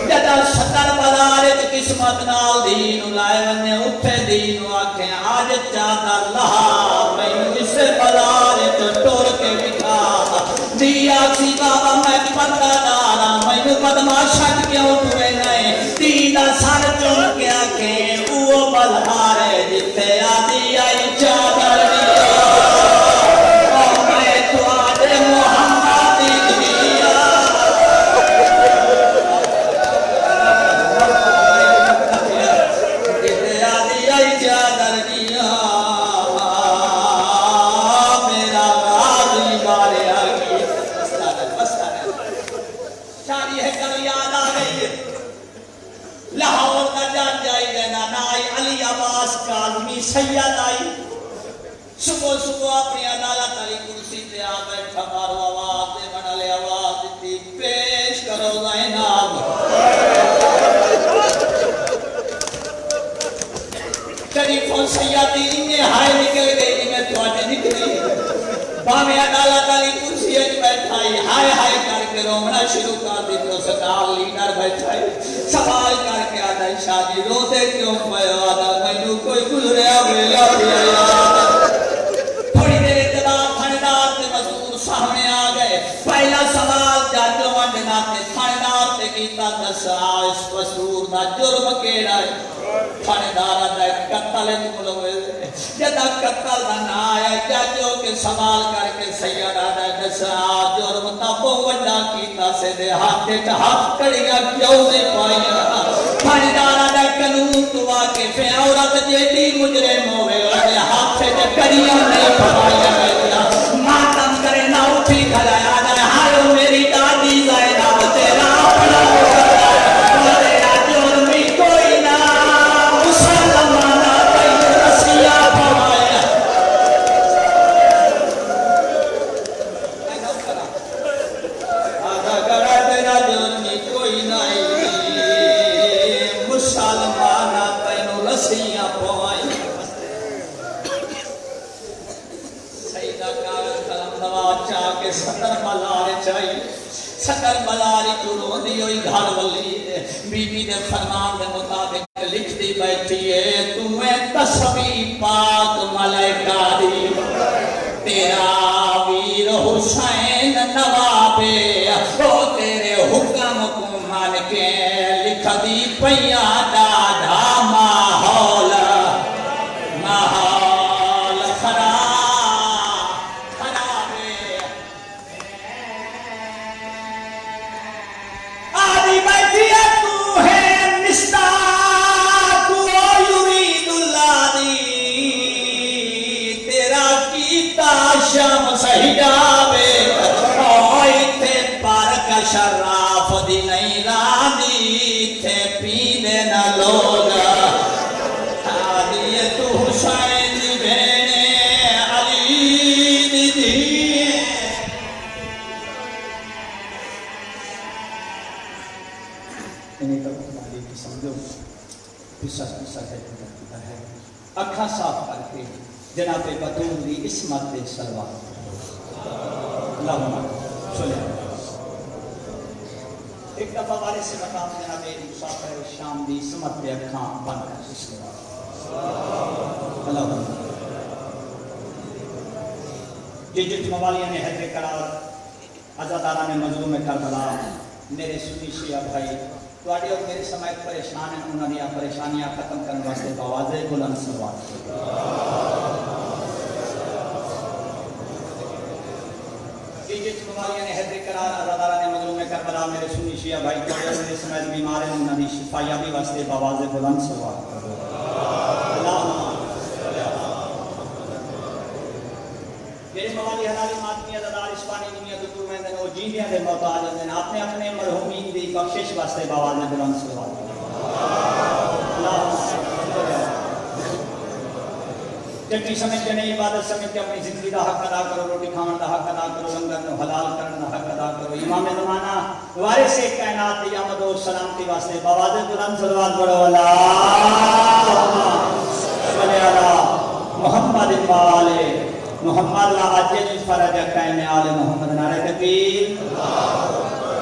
جدا ستر بلارت قسمت نال دینو لائے وجے اٹھے دینو آکھیں آج چاہتا لہا میں اسے بلارے تو ٹور کے بکھا دیا سی بابا میں پتہ دارا میں بدماشت کیوں توے نئے دینا سر چون کے آکھیں وہ بلارے جتے آدھی آئی چادر دیا اور میں تو آج محمد دیا جتے آدھی آئی چادر دیا لاہور کا جان جائی دینا نائی علی عباس کاظمی سید آئی صبح صبح اپنی عدالت علی کرسی تے آ بیٹھا مارو آواز دے منالے آواز دیتی پیش کرو زینب شریفوں سیادی انہیں ہائے نکل گئی میں تو آنے نکلی بامی عدالت علی کرسی اج بیٹھائی ہائے ہائے کر کے رومنا شروع کر دی تو سٹال لیڈر بیٹھائی سوال کر کے آدھائی شادی رو دے کیوں پہو آدھا مجھو کوئی گزریا بھیلا بھیا تھوڑی دیر اطلاع تھندار تے مزدور سامنے آ گئے پہلا سوال جاجو وڈنا تے تھندار تے کیتا دسا اس مزدور دا جرم کیڑا ہے تھندار آدھا قتل ملوے جدا قتل نہ آیا جاجو کے سوال کر کے سیدہ نے دسا جرم تابو وڈا کیتا سے دے ہاتھ ہاتھ کڑیاں کیوں نہیں پائیا تھاندارا نے قانون تو واقف ہے عورت جیڑی مجرم ہوے اودے ہاتھ تے کڑیاں نہیں پائیا ماتم کرے نہ اٹھی کھڑا ہے ہائے میری دادی زینب تیرا اپنا تیرا جرم کوئی نہ مسلمانہ تینوں رسیاں پوایا آدھا کرا تیرا جرم کوئی نہیں مسلمانہ تینوں رسیاں پوایا چاہ کے ستر بلار چاہیے ستر بلاری چلو دی ہوئی گھر ولی بی بی دے فرمان دے مطابق لکھ دی بیٹھی ہے تمہیں تسبیح پاک ملائکہ دی تیرا ویر حسین نوابے او تیرے حکم کو مان کے لکھ دی پیا ڈاڈا ماحول شام سہیدابے اوئی تھے پارک شراف دی نہیں رانی تھے پینے نہ لوگا آدھی تو حسین دی بہنے علی دی دی انہیں کب تمہاری کی سمجھو پسر ہے اکھا صاف کر کے جناب بطول دی اسمت دے سلوات اللہم صلی اللہ ایک دفعہ والے سے مقام جناب مسافر شام دی اسمت دے اکھاں بن کر سلوات اللہم جت موالیہ نے حیدر قرار عزادارہ نے مظلوم کربلا میرے سنی شیعہ بھائی توڑی اور میرے سمایت پریشان ہیں انہوں نے پریشانیاں ختم کرنے واسطے بوازے بلند سلوات جس موالیہ نے حیدر قرار عزادارہ نے مظلوم کربلا میرے سنی شیعہ بھائی توڑی اور میرے سمایت بیمار ہیں انہوں نے شفایابی واسطے بوازے بلند سلوات میرے موالی حلالی ماتمی عزادار اسفانی دنیا دکتور مہندن اور جیندیاں دے محتاج ہیں اپنے اپنے مرحومین دی بخشش واسطے بوازے بلند سلوات جبکہ سمجھ کے نہیں عبادت سمجھ کے اپنی زندگی دا حق ادا کرو روٹی کھاون دا حق ادا کرو لنگر نو حلال کرن دا حق ادا کرو امام زمانہ وارث کائنات دی آمد و سلامتی واسطے بوازے بلند سلوات پڑھو اللہم صلی اللہ محمد والے محمد لا عجل فرج قائم آل محمد نعرہ تکبیر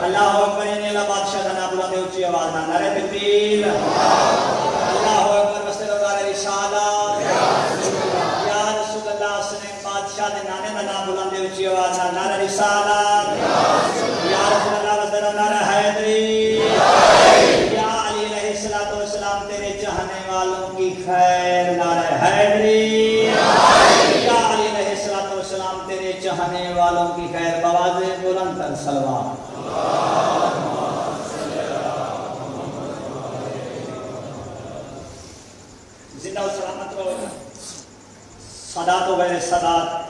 اللہ اکبر انہیں اللہ بادشاہ دنا بلا دے اچھی آواز نعرہ تکبیر اللہ اکبر وسط روزار رسالہ یا رسول اللہ سنیں بادشاہ دے نانے دنا بلا دے اچھی آواز نعرہ رسالہ یا رسول اللہ وسط نعرہ حیدری یا علی علیہ السلام تیرے چاہنے والوں کی خیر نعرہ حیدری تیرے چاہنے والوں کی خیر بوازے بلند کر سلوات زندہ و سلامت رہو صدات و غیر صدات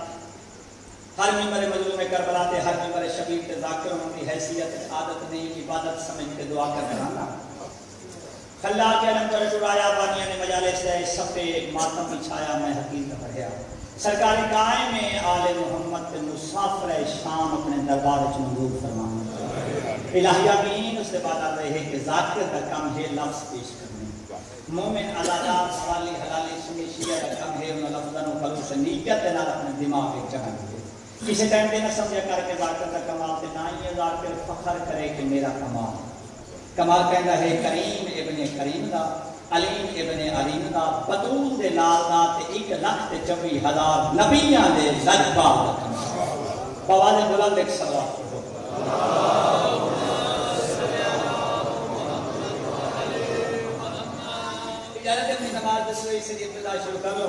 ہر ممبر مظلوم کربلا تے ہر ممبر شبیر تے ذاکر ہوں کی حیثیت عادت نہیں عبادت سمجھ کے دعا کر کرانا خلا کے علم کر چڑایا بانیہ نے مجالس سے صفے ماتم بچھایا میں حقیقت پڑھیا سرکاری گائے میں آل محمد کے مسافر شام اپنے دربار منظور فرمانا الہی آمین اس کے بعد آ رہے کہ ذاکر کا کم ہے لفظ پیش کرنے مومن علادار سوالی حلالی سنی شیعہ کا کم ہے انہوں لفظاً و خلوص نیت نال اپنے دماغ ایک جگہ دیئے کسی ٹائم دینا سمجھا کر کے ذاکر کا کمال تے نہ یہ ذاکر فخر کرے کہ میرا کمال کمال کہنا ہے کریم ابن کریم دا علیم ابن علیم دا بطول دے لال دا تے 1,24,000 نبیاں دے لجبا دا کمال بواز بلند ایک سلوات پڑھو اجازت اپنی نماز دسوئی سے ابتدا شروع کر لو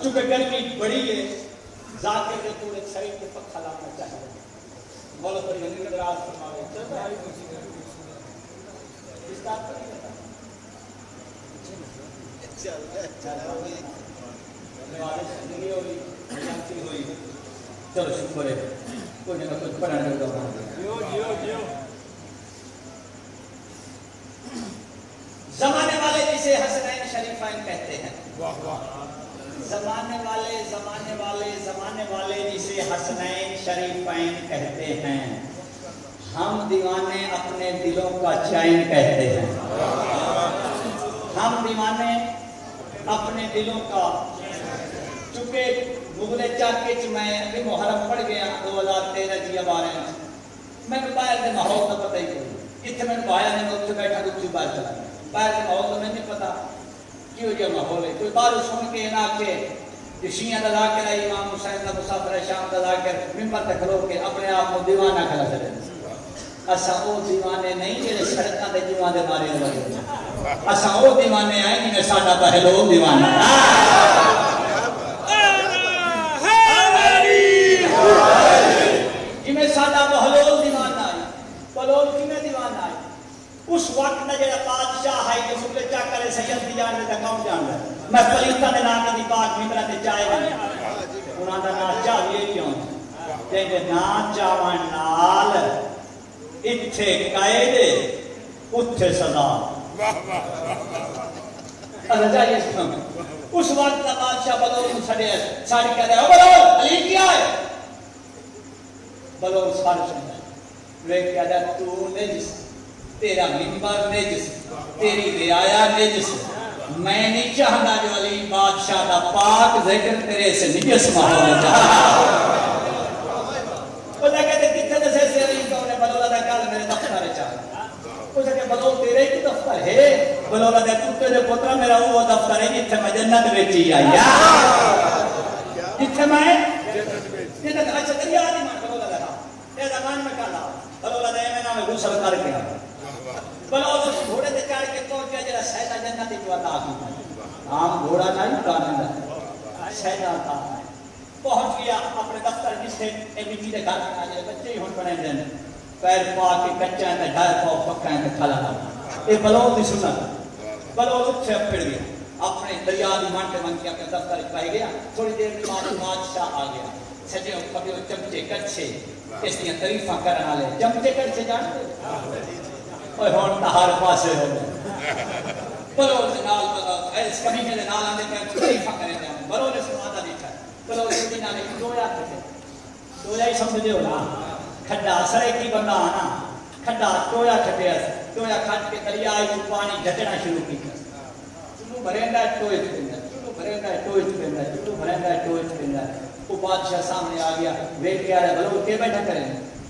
چونکہ گرمی بڑی ہے ذاکر کے پورے شریر پہ پکا لانا چاہیے بولو پر گندی کا دراز فرماوے اس بات پر نہیں بتا زندگی ہوئی جانتی ہوئی چلو شکر ہے کوئی نہ کچھ پڑھنے کا دوران زمانے والے جسے حسنین شریفین کہتے ہیں زمانے والے جسے حسنین شریفین کہتے ہیں ہم دیوانے اپنے دلوں کا چین کہتے ہیں ہم دیوانے اپنے دلوں کا چونکہ مغلے چاکے چ میں ابھی محرم پڑھ گیا 2013 جی بارے میں باہر کے ماحول کا پتہ ہی کوئی اتنے میں باہر نہیں اتنے بیٹھا کچھ باہر چلا گیا باہر کے ماحول تو میں نہیں پتا کیوں یہ ماحول ہے کوئی بار سن کے نہ کہ شیعہ دا ذاکر ہے امام حسین دا مسافر ہے شام دا ذاکر ممبر تے کھلو کے اپنے آپ کو دیوانہ کھلا چلے اسا او دیوانے نہیں جڑے سڑکاں تے جواں دے مارے لگے اسا او دیوانے آئے جنہیں ساڈا پہلو دیوانہ جنہیں ساڈا بہلول دیوانہ آئی بہلول کیویں دیوانہ آئی اس وقت میں جڑا بادشاہ ہے جو مغل چاکر سید دی جان دا کون جان ہے میں پلیتا دے نام دی پاک ممبر تے چائے گئی انہاں دا نام چاہیے کیوں تے نام چاون نال اتھے قائد اتھے سزا رجائیے سن اس وقت کا بادشاہ بلول سڑے ساڑی کہہ رہے ہو بلول علی کیا ہے بلول ساڑی سنتا ہے وہ کہہ رہا تو نجس تیرا منبر نجس تیری رعایا نجس میں نہیں چاہتا جو علی بادشاہ دا پاک ذکر تیرے سے نجس ماحول چاہتا وہ کہتے کتنے دسے سے علی کو نے بلول دا کال میرے دفتر چاہتا وہ کہتے بلول تیرے کی دفتر ہے بلول دا کتے دے پترہ میرا وہ دفتر ہے جتھے میں جنت بیچی آئی جتھے میں جنت اچھا دریا دی مان بلول دا کہا اے زمان میں کہا بلول دا میں نام غسل کر کے بلول اس گھوڑے تے چڑھ کے پہنچا جڑا سیدہ جنت جو عطا کیتا عام گھوڑا نہیں کاندا سیدہ عطا پہنچ گیا اپنے دفتر جسے اے مٹی دے گھر میں آجے بچے ہی ہون بنے دین پیر پا کے کچا تے ڈھر پاؤ پکا تے کھلا اے بلول دی سنت بلول اٹھے پھر گیا اپنے دریا دی مانٹے من کے اپنے دفتر پائے گیا تھوڑی دیر بعد بادشاہ آ گیا سجے کبھی چمچے کچھے اس دیاں تعریفاں کرن والے چمچے کچھے جانتے اوے ہن تا ہر پاسے ہو گئے بلول دے نال اس کمینے دے نال آندے کہ تعریفاں کرے جان بلول نے سناتا دیکھا بلول دے نال دویا کھٹے دویا ہی سمجھدے ہو نا کھڈا سرے کی بندہ آنا کھڈا ٹویا کھٹیا ٹویا کھٹ کے دریا وچ پانی گھٹنا شروع کیتا چلو بھریندا ٹوئے پیندا چلو بھریندا ٹوئے پیندا چلو بھریندا ٹوئے پیندا وہ بادشاہ سامنے آ گیا ویکھ کے آ رہا بلول کے بیٹھا کرے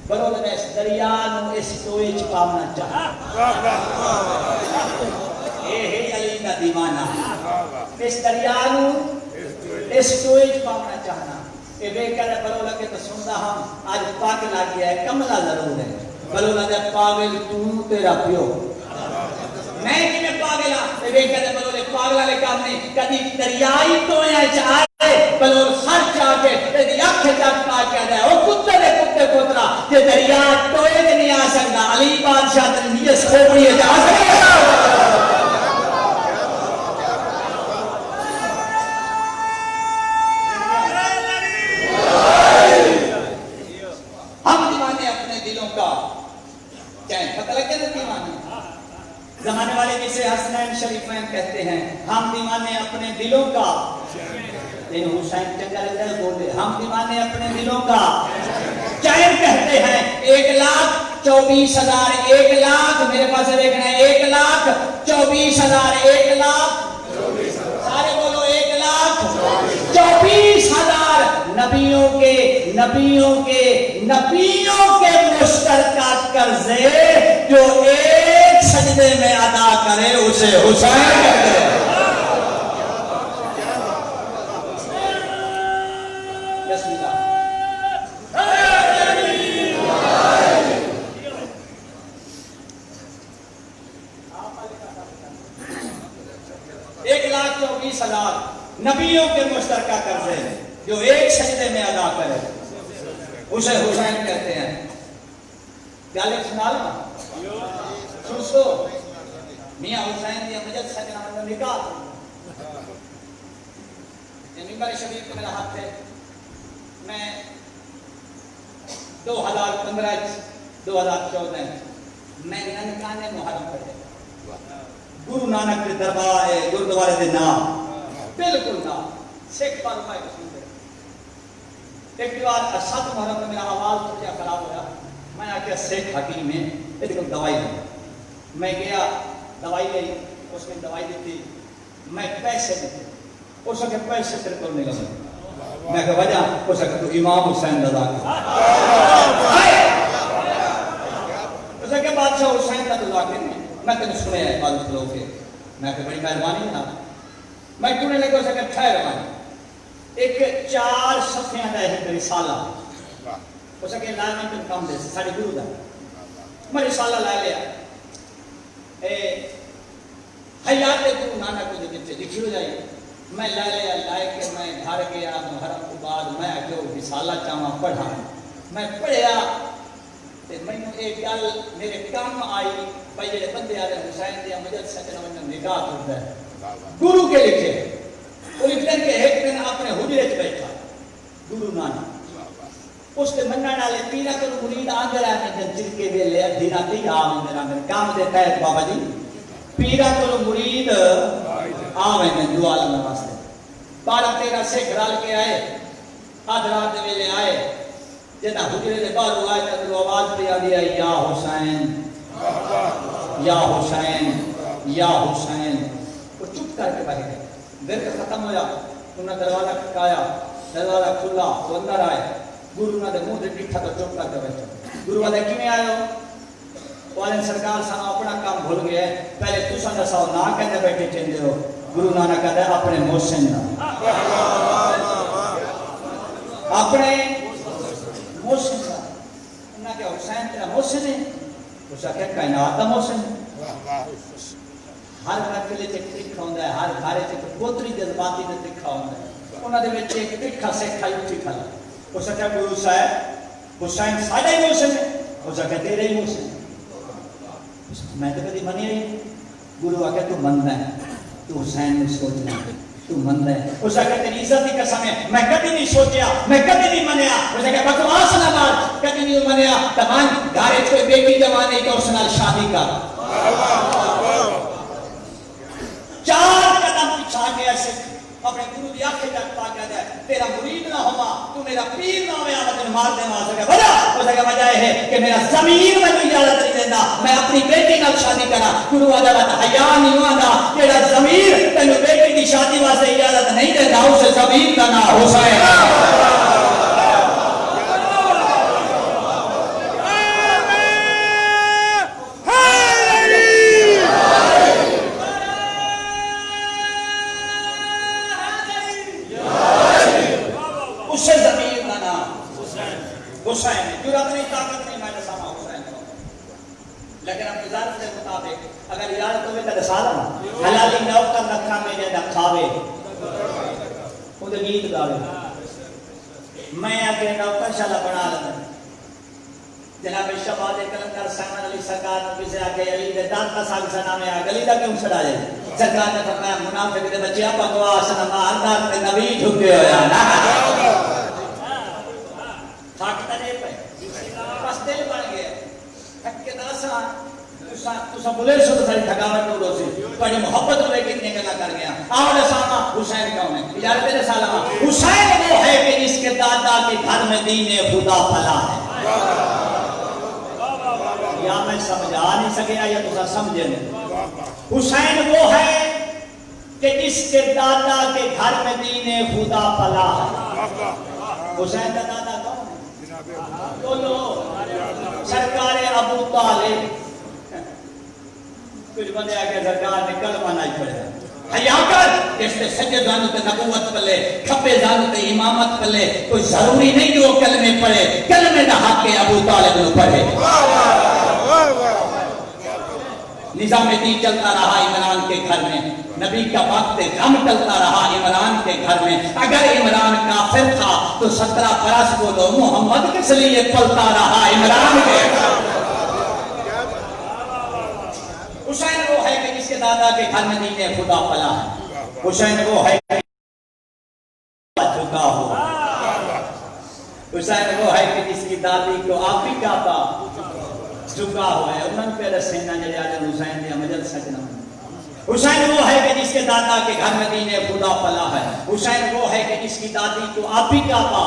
بلول نے اس دریا نو اس ٹوئے وچ پاونا چاہا اے ہے علی کا دیوانہ اس دریا نو اس ٹوئے وچ پاونا چاہنا اے بے کہہ رہا بلول کے تو سندا ہم آج پاگل آ گیا ہے کملا ضرور ہے بلول نے پاگل تو تیرا پیو میں کہ میں پاگل ہاں اے بے کہہ رہا بلول پاگل والے کام نہیں کدی دریائی ٹویا وچ آئے بلول سر چا کے تیری اکھ چک پا کے آ او کتے دے کتے پوترا تے دریا ٹوئے تے نہیں آ سکدا علی بادشاہ تے نیس کھوپڑی جا سکدا زمانے والے جسے حسنین شریفین کہتے ہیں ہم دیوانے اپنے دلوں کا لیکن حسین چنگا لگتا ہے بولے ہم دیوانے اپنے دلوں کا چین کہتے ہیں 1,24,000 1 لاکھ میرے پاس دیکھنا ہے 1,24,000 1 لاکھ سارے بولو 1,24,000 نبیوں کے مشترکہ قرضے جو ایک سجدے میں ادا کرے اسے حسین کہتے ہیں 24,000 نبیوں کے مشترکہ قرضے ہیں جو ایک سجدے میں ادا کرے اسے حسین کہتے ہیں. گالے سنا لوں سوچو میاں حسین دیا مجد سجنا میں نکاح ممبر شریف میرا ہاتھ ہے. میں 2015 2014 میں ننکانے محرم پڑھے گرو نانک کے دربار ہے گردوارے دے نام بالکل نام سکھ پر میں سنتے ایک بار 7 محرم میں میرا آواز تھوڑا خراب ہوا. میں آ کے سکھ حکیم میں ایک دوائی دی. میں گیا دوائی لی اس نے دوائی دی تھی. میں پیسے دیتے اس کے پیسے تیرے کو نہیں لگے. میں کہ وجہ اس کہ تو امام حسین رضا اس کہ بادشاہ حسین کا دعا کرنے میں تینے سنے ہے عبادت لوگ کے. میں کہ بڑی مہربانی ہے میں کیوں نہیں لگے اس کہ ٹھہر مانی ایک 4 صفحے کا ہے رسالہ اس کہ لائے میں تم کام دے ساڑی گرو دا میں رسالہ لائے لیا حیات گرو نانک کو جو لکھی ہو جائے. میں لائے کہ میں گھر گیا محرم کے بعد میں جو رسالہ چاہاں پڑھا میں پڑھیا تے میں ایک گل میرے کام آئی بھائی جڑے بندے آ رہے حسین دیا مجد سجنا میں نگاہ کرتا ہے گرو کے لکھے وہ لکھتے ہیں کہ ایک دن اپنے حجرے چ بیٹھا گرو نانک اس کے منع ڈالے پیرا کو مرید آندر ہے میں جن کے ویلے ادھی راتی آ میں کام دیتا ہے بابا جی پیرا کو مرید آویں میں دعا لگا واسطے 12-13 سکھ رل کے آئے آدھ رات دے ویلے آئے جنا حجرے دے باہر آئے تے آواز پہ آ گئی یا حسین یا حسین یا حسین. وہ چپ کر کے بیٹھ گئے. دیر ختم ہوا انہوں نے دروازہ کھٹکایا دروازہ کھلا وہ اندر آئے گرو نے منہ سے ڈٹھا تو چپ کر کے بیٹھا. گرو والے کیویں آئے ہو والے سرکار سانو اپنا کام بھول گئے پہلے تساں دساؤ نہ کہندے بیٹھے چندے ہو. گرو نانک کہتا ہے اپنے محسن دا اپنے محسن دا. انہاں کہ حسین تیرا محسن ہے اس نے کہا کائنات دا محسن ہے. ہر مرکلے چ تکھا ہوندا ہے ہر گھر چ پوتری جذباتی تے تکھا ہوندا ہے. انہاں دے وچ ایک تکھا سکھا اٹھی کھڑا اس نے کہا گرو صاحب حسین ساڈا ہی محسن ہے. اس نے کہا تیرا ہی محسن ہے. میں تو کبھی منی نہیں. گرو آ کے تو مننا ہے تو حسین نے سوچنا تو مننا ہے. اس نے کہا تیری عزت کی قسم ہے میں کبھی نہیں سوچیا میں کبھی نہیں منیا. اس نے کہا بکواس نہ مار کبھی نہیں منیا. تمام گھر کوئی بیٹی جوان ہے تو اس نال شادی کر. 4 قدم پیچھا گیا سکھ اپنے گرو دی آنکھیں تک پا کے ہے تیرا مرید نہ ہوا تو میرا پیر نہ ہویا میں مار دے مار سکے. وجہ اس کا وجہ ہے کہ میرا ضمیر میں اجازت نہیں دیتا میں اپنی بیٹی نال شادی کرا. گرو عدالت حیا نہیں ہوندا تیرا ضمیر تینو بیٹی دی شادی واسطے اجازت نہیں دیتا. اس ضمیر کا نام حسین. حسین جرات نہیں طاقت نہیں میں دساما حسین کو لیکن اب اجازت کے مطابق اگر اجازت ہوئے تو دسا لا حلالی نوکر رکھا میں جیدہ کھاوے خود گیت گاوے میں آگے نوکر شالا بنا لگا. جناب شہباز کلندر سیمن علی سرکار نے کسے آگے علی دے داد کا ساگ سنا میں آگے علی دا کیوں چھڑا جائے. سرکار نے فرمایا منافق دے بچیاں بکواس نمار دار تے نبی جھکے ہویا نا تھاکتا نہیں پہ بس دل بن گیا تھک کے داسا تسا بولے سو تو ساری تھکاوٹ نورو سے بڑی محبت ہوئے کتنے گلا کر گیا. آوڑے ساما حسین کون ہے اجازت دے سالما حسین وہ ہے کہ جس کے دادا کے گھر میں دین خدا پھلا ہے. یا میں سمجھا نہیں سکیا یا تسا سمجھے نہیں. حسین وہ ہے کہ جس کے دادا کے گھر میں دین خدا پھلا ہے. حسین کا دادا کون ہے؟ بولو سرکار ابو طالب. کچھ بندے آگے سرکار نے کلمہ نہیں پڑھا حیا کر جس نے سجے زانو تے نبوت پلے کھپے زانو تے امامت پلے کوئی ضروری نہیں جو کلمے پڑھے کلمے دا حق ہے ابو طالب نو پڑھے. نظام دین چلتا رہا عمران کے گھر میں، نبی کا وقت غم چلتا رہا عمران کے گھر میں۔ اگر عمران کافر تھا تو 17 برس بولو محمد کس لیے پلتا رہا عمران کے گھر۔ حسین وہ ہے کہ جس کے دادا کے گھر میں دین خدا پلا ہے، حسین وہ ہے کہ جھکا ہو، حسین وہ ہے کہ جس کی دادی کو آپ ہی کہتا جھکا ہوا ہے، انہوں پہ رسینہ جلے آجر حسین دیا مجل سجنہ۔ حسین وہ ہے کہ جس کے دادا کے گھر میں دین خدا پلا ہے، حسین وہ ہے کہ جس کی دادی کو آپ ہی کہتا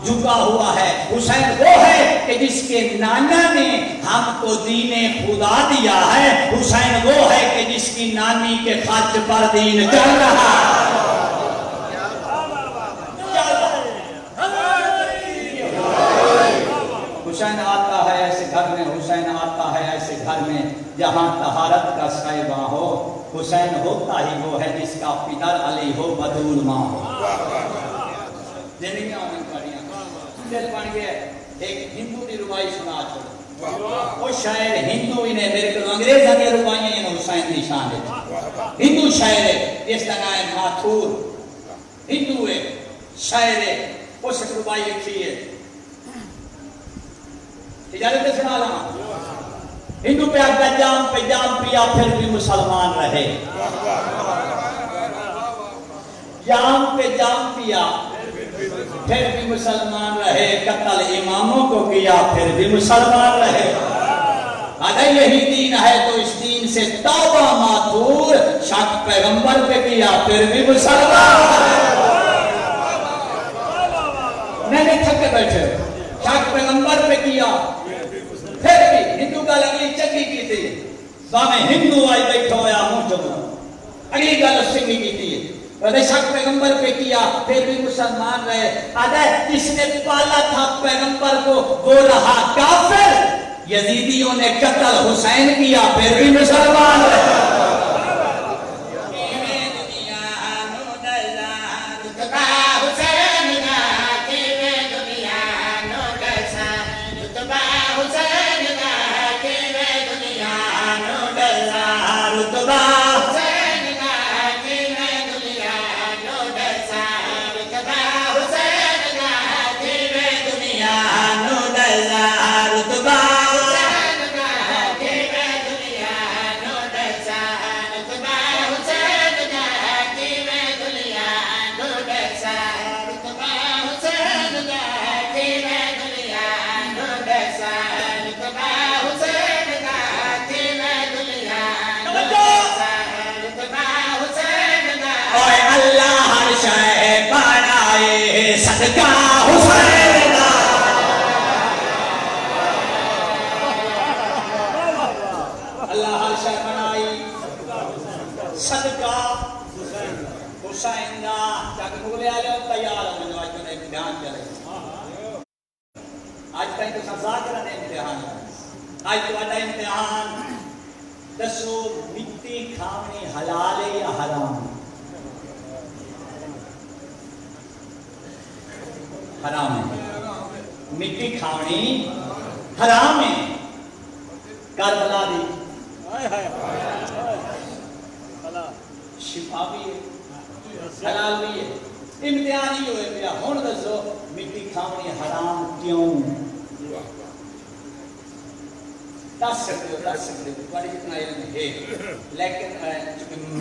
جھکا ہوا ہے، حسین وہ ہے کہ جس کے نانا نے ہم کو دین خدا دیا ہے، حسین وہ ہے کہ جس کی نانی کے خرچ پر دین چل رہا ہے۔ حسین آتا ہے ایسے گھر میں، حسین آتا ہے ایسے گھر میں جہاں طہارت کا صاحبہ ہو، حسین ہوتا ہی وہ ہے جس کا پدر علی ہو بدول ماں ہو۔ زندگیاں میں پڑھیاں دل بن گیا۔ ایک ہندو کی روایت سنا چھوڑو، وہ شاعر ہندو ہی نے میرے کو انگریزاں کی روایاں ہیں حسین کی شان ہے۔ ہندو شاعر ہے جس کا نام ہے ماتھور، ہندو ہے شاعر ہے، اس روایت لکھی ہے، اجازت سے سنا لوں۔ ہندو پہ جام پیا پھر بھی مسلمان رہے، جام پہ جام پیا پھر بھی مسلمان رہے، قتل اماموں کو کیا پھر بھی مسلمان رہے۔ اگر یہی دین ہے تو اس دین سے توبہ ماتھور، شک پیغمبر پہ کیا پھر بھی مسلمان رہے۔ میں نے تھک کے بیٹھے، شک پیغمبر پہ کیا پھر بھی ہندو کا لگلی چنگی کی تھی، باہمیں ہندو آئی بیٹھا ہویا منہ جمع، اگلی گل سنگی کی تھی، ویسے شک پیغمبر پہ کیا پھر بھی مسلمان رہے۔ آدھا جس نے پالا تھا پیغمبر کو وہ رہا کافر، یزیدیوں نے قتل حسین کیا پھر بھی مسلمان رہے۔ صدقہ حسین دا، اللہ ہر شے بنائی صدقہ حسین دا۔ جگ مغلے آلے تیار ہو جو آج میں امتحان چلے، آج کہیں تو ذاکرہ نے امتحان ہے، آج تو آجا امتحان دسو مٹی کھاونی حلال ہے یا حرام ہے؟ حرام ہے، مٹی کھاونی حرام ہے۔ کربلا دی شفا بھی ہے، حلال بھی ہے، امتحان ہی ہوئے پیا۔ ہن دسو مٹی کھاونی حرام کیوں؟ دس سکتے ہو بڑی جتنا علم ہے، لیکن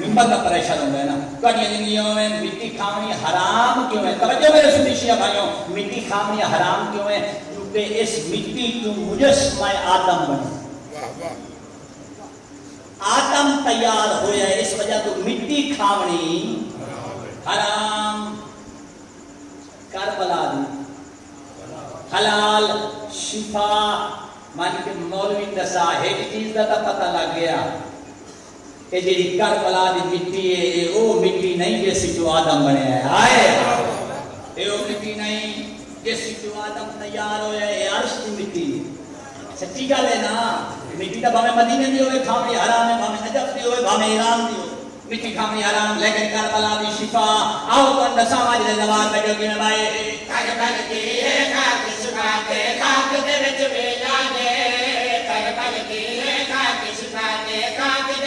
ممبر کا پریشر ہوگا ہے نا، کڑیاں زندگیوں میں مٹی کھاونی حرام کیوں ہے؟ توجہ میرے سنی شیعہ بھائیوں، مٹی کھاونی حرام کیوں ہے؟ کیونکہ اس مٹی تو مجسمہ آدم بنے، آدم تیار ہویا ہے، اس وجہ تو مٹی کھاونی حرام۔ کربلا دی حلال شفا، مان کے مولوی دسا ایک چیز دا پتہ لگ گیا کہ جی کربلا دی مٹی ہے، یہ وہ مٹی نہیں جیسی جو آدم بنے ہے، آئے یہ وہ مٹی نہیں جیسی جو آدم تیار ہویا ہے، یہ عرش کی مٹی۔ سچی گل ہے نا، مٹی تو بھاویں مدینے دی ہوئے کھاونی حرام ہے، بھاویں نجف دی ہوئے، بھاویں ایران دی ہوئے، مٹی کھاونی حرام، لیکن کربلا دی شفا۔ آؤ تو دسا ماجد زبان بیٹھو کہ بھائی کربلا کی خاک سکھا کے خاک دے وچ بھیجا دے، کربلا کی خاک سکھا کے خاک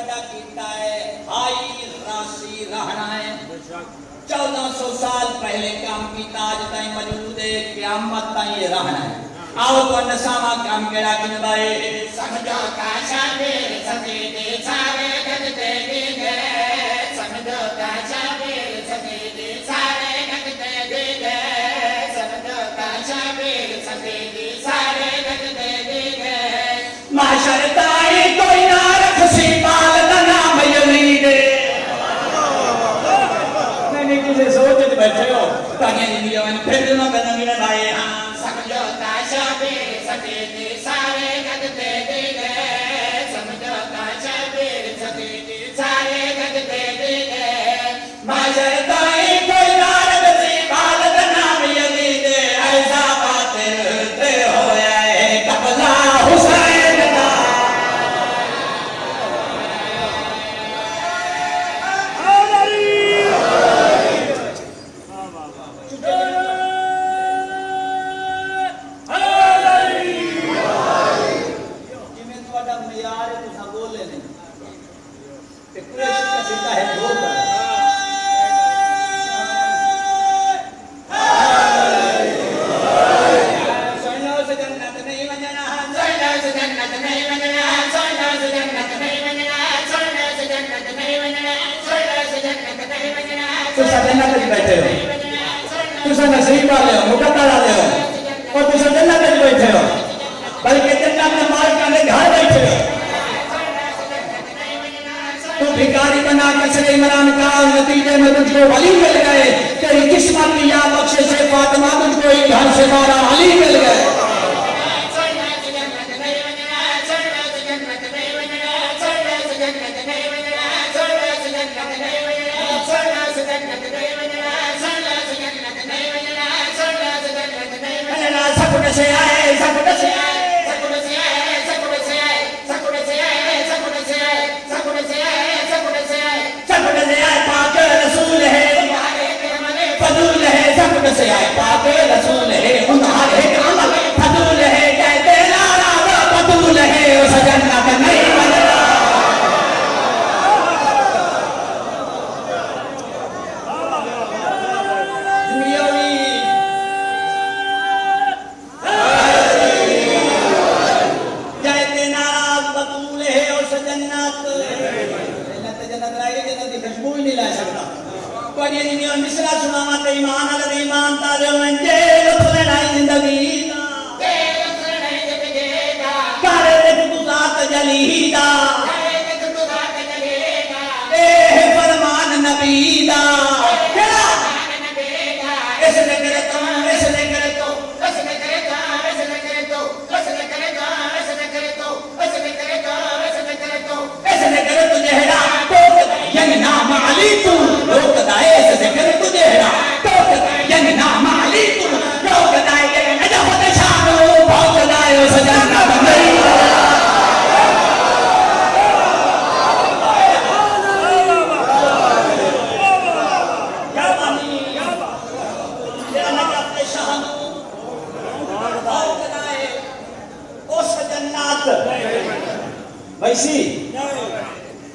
بڑا کیتا ہے ہائی راسی رہنا ہے 1400 سال پہلے کام کیتا آج تائیں موجود ہے قیامت تائیں رہنا ہے آؤ تو نسامہ کام کیڑا کن بائے سمجھو کا شابیر سفیدی سارے گھٹتے دیگے سمجھو کا شابیر سفیدی سارے گھٹتے دیگے سمجھو کا شابیر سفیدی سارے گھٹتے دیگے معاشر تائی کوئی نہ رکھ سی بال کا نام یزید میں نے کسی سوچت بیٹھے ہو تاکہ زندگی میں پھر دنوں میں نمین بھائی ہاں سمجھو کا شابیر سفیدی سارے گھٹتے دیگے سمجھو کا شابیر سفیدی سارے گھٹتے دیگے معاشر تائی کوئی نہ رکھ سی بال کا نام یزید ایسا باطل تے ہویا ہے قبضہ حسین کا جی میں تھوڑا معیار ہے تساں بولے نہیں تے قریش کا سیدھا ہے دو پر سوئنوں سے جنت نہیں ونجنا سونا سے جنت نہیں ونجنا سونا سے جنت نہیں ونجنا سونا سے جنت نہیں ونجنا سونا سے جنت نہیں ونجنا تساں جنت وچ بیٹھے ہو تساں نصیب والے ہو مقدر والے ہو اور تساں جنت وچ بیٹھے ہو بلکہ جنت میں مالکاں دے گھر بیٹھے ہو تو بھکاری بنا کسر عمران کا نتیجے میں تجھ کو ولی مل گئے تیری قسمت کی یا بخش سے فاطمہ تجھ کو ایک گھر سے 12 علی مل گئے سونا سے جنت نہیں ونجنا سونا سے جنت نہیں ونجنا سونا سے جنت نہیں ونجنا سونا سے جنت نہیں ونجنا سونا سے جنت نہیں ونجنا سونا سے جنت نہیں ونجنا سونا سے جنت نہیں ونجنا اللہ سکڑ سے آئے سکڑ سے آئے سکڑ سے آئے سکڑ سے آئے سکڑ سے آئے سکڑ سے آئے سکڑ سے آئے سکڑ سے آئے سکڑ سے آئے پاک رسول ہے تمہارے کرم نے فضول ہے سکڑ سے آئے پاک رسول ہے انہارے عمل فضول ہے کہتے نارا وہ فضول ہے اس جنت نہیں ملنا دنیاوی کہتے نارا فضول ہے اس جنت جنت رائے گی جنت کی خوشبو ہی نہیں لائے سکتا کوئی نہیں اور مصرع سناما تے ایمان علی ایمان تالے ہوئے جیل لڑائی زندگی دا تیرے سرنے جگے گا کارے دیکھ تو ذات جلی دا تیرے کے تو بات جگے گا اے فرمان نبی دا کیا نبی گا اس نے کرے تو اس نے کرے تو اس نے کرے گا اس نے کرے تو اس نے کرے گا اس نے کرے تو اس نے کرے گا اس نے کرے تو اس نے کرے تو جہرا ٹوک ینگ نام علی تو روک دائے اس نے کرے تو جہرا ٹوک ینگ نام علی تو روک دائے ینگ نجف نشانو بھوک دائے اس جنت نہیں ویسی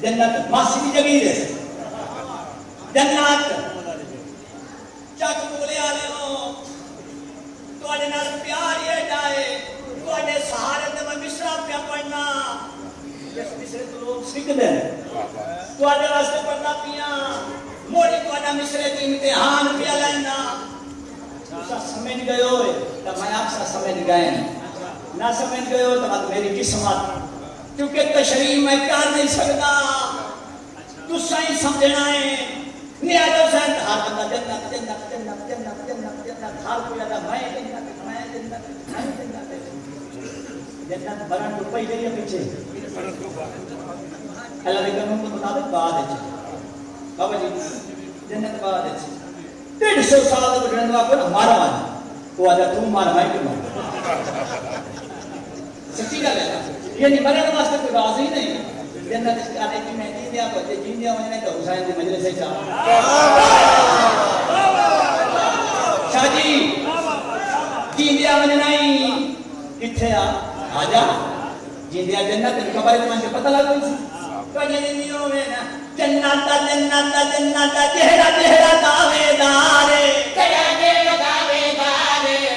جنت ماسی کی جگیر ہے جنت چک بولے آلے ہو تو آنے نال پیار یہ جائے تو آنے سہارے دے میں مصرع پیا پڑھنا جس مصرے تو لوگ سکھ دیں تو آنے واسطے پڑھنا پیا موڑی تو آنے مصرے کی امتحان پیا لینا تسا سمجھ گئے ہوئے تو میں آپ سا سمجھ گئے نہ سمجھ گئے ہو تو بات میری قسمت کیونکہ تشریح میں کر نہیں سکتا تو صحیح سمجھنا ہے نیادو سہن ہر بندہ جنت جنت جنت جنت جنت جنت ہر کوئی آدھا میں جنت جنت برن تو پہلے یا پیچھے اللہ کے قانون کے مطابق بعد ہے بابا جی جنت بعد ہے 150 سال تک جنت واقع نا مارا مانا وہ آدھا تم مارا میں کیوں مارا سچی گل ہے یعنی مرن واسطے کوئی راضی نہیں جنت اس آنے کی میں جیندیا بچے جیندیا ہونے تو حسین دی مجلس سے چاہ شاہ جی جیندیا ہونے نہیں کتھے آجا جیندیا جنت ان خبر ہے مجھے پتہ لگ گئی جنت جنت جنت جہرا جہرا دعویدار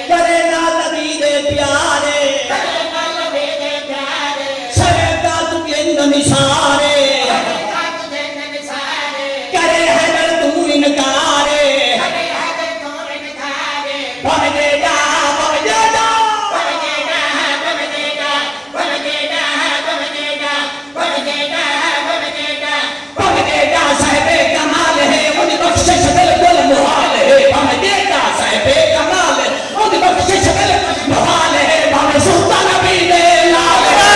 کرے نا نبی دے پیارے سرے کا تجھے نثارے کرے حیدر تو انکارے بھگے گا بھگے گا بھگے گا صاحب کمال ہے ان بخشش بالکل محال ہے بھگے گا صاحب کمال ہے ان بخشش بالکل محال ہے بھگے سلطان نبی دے لال ہے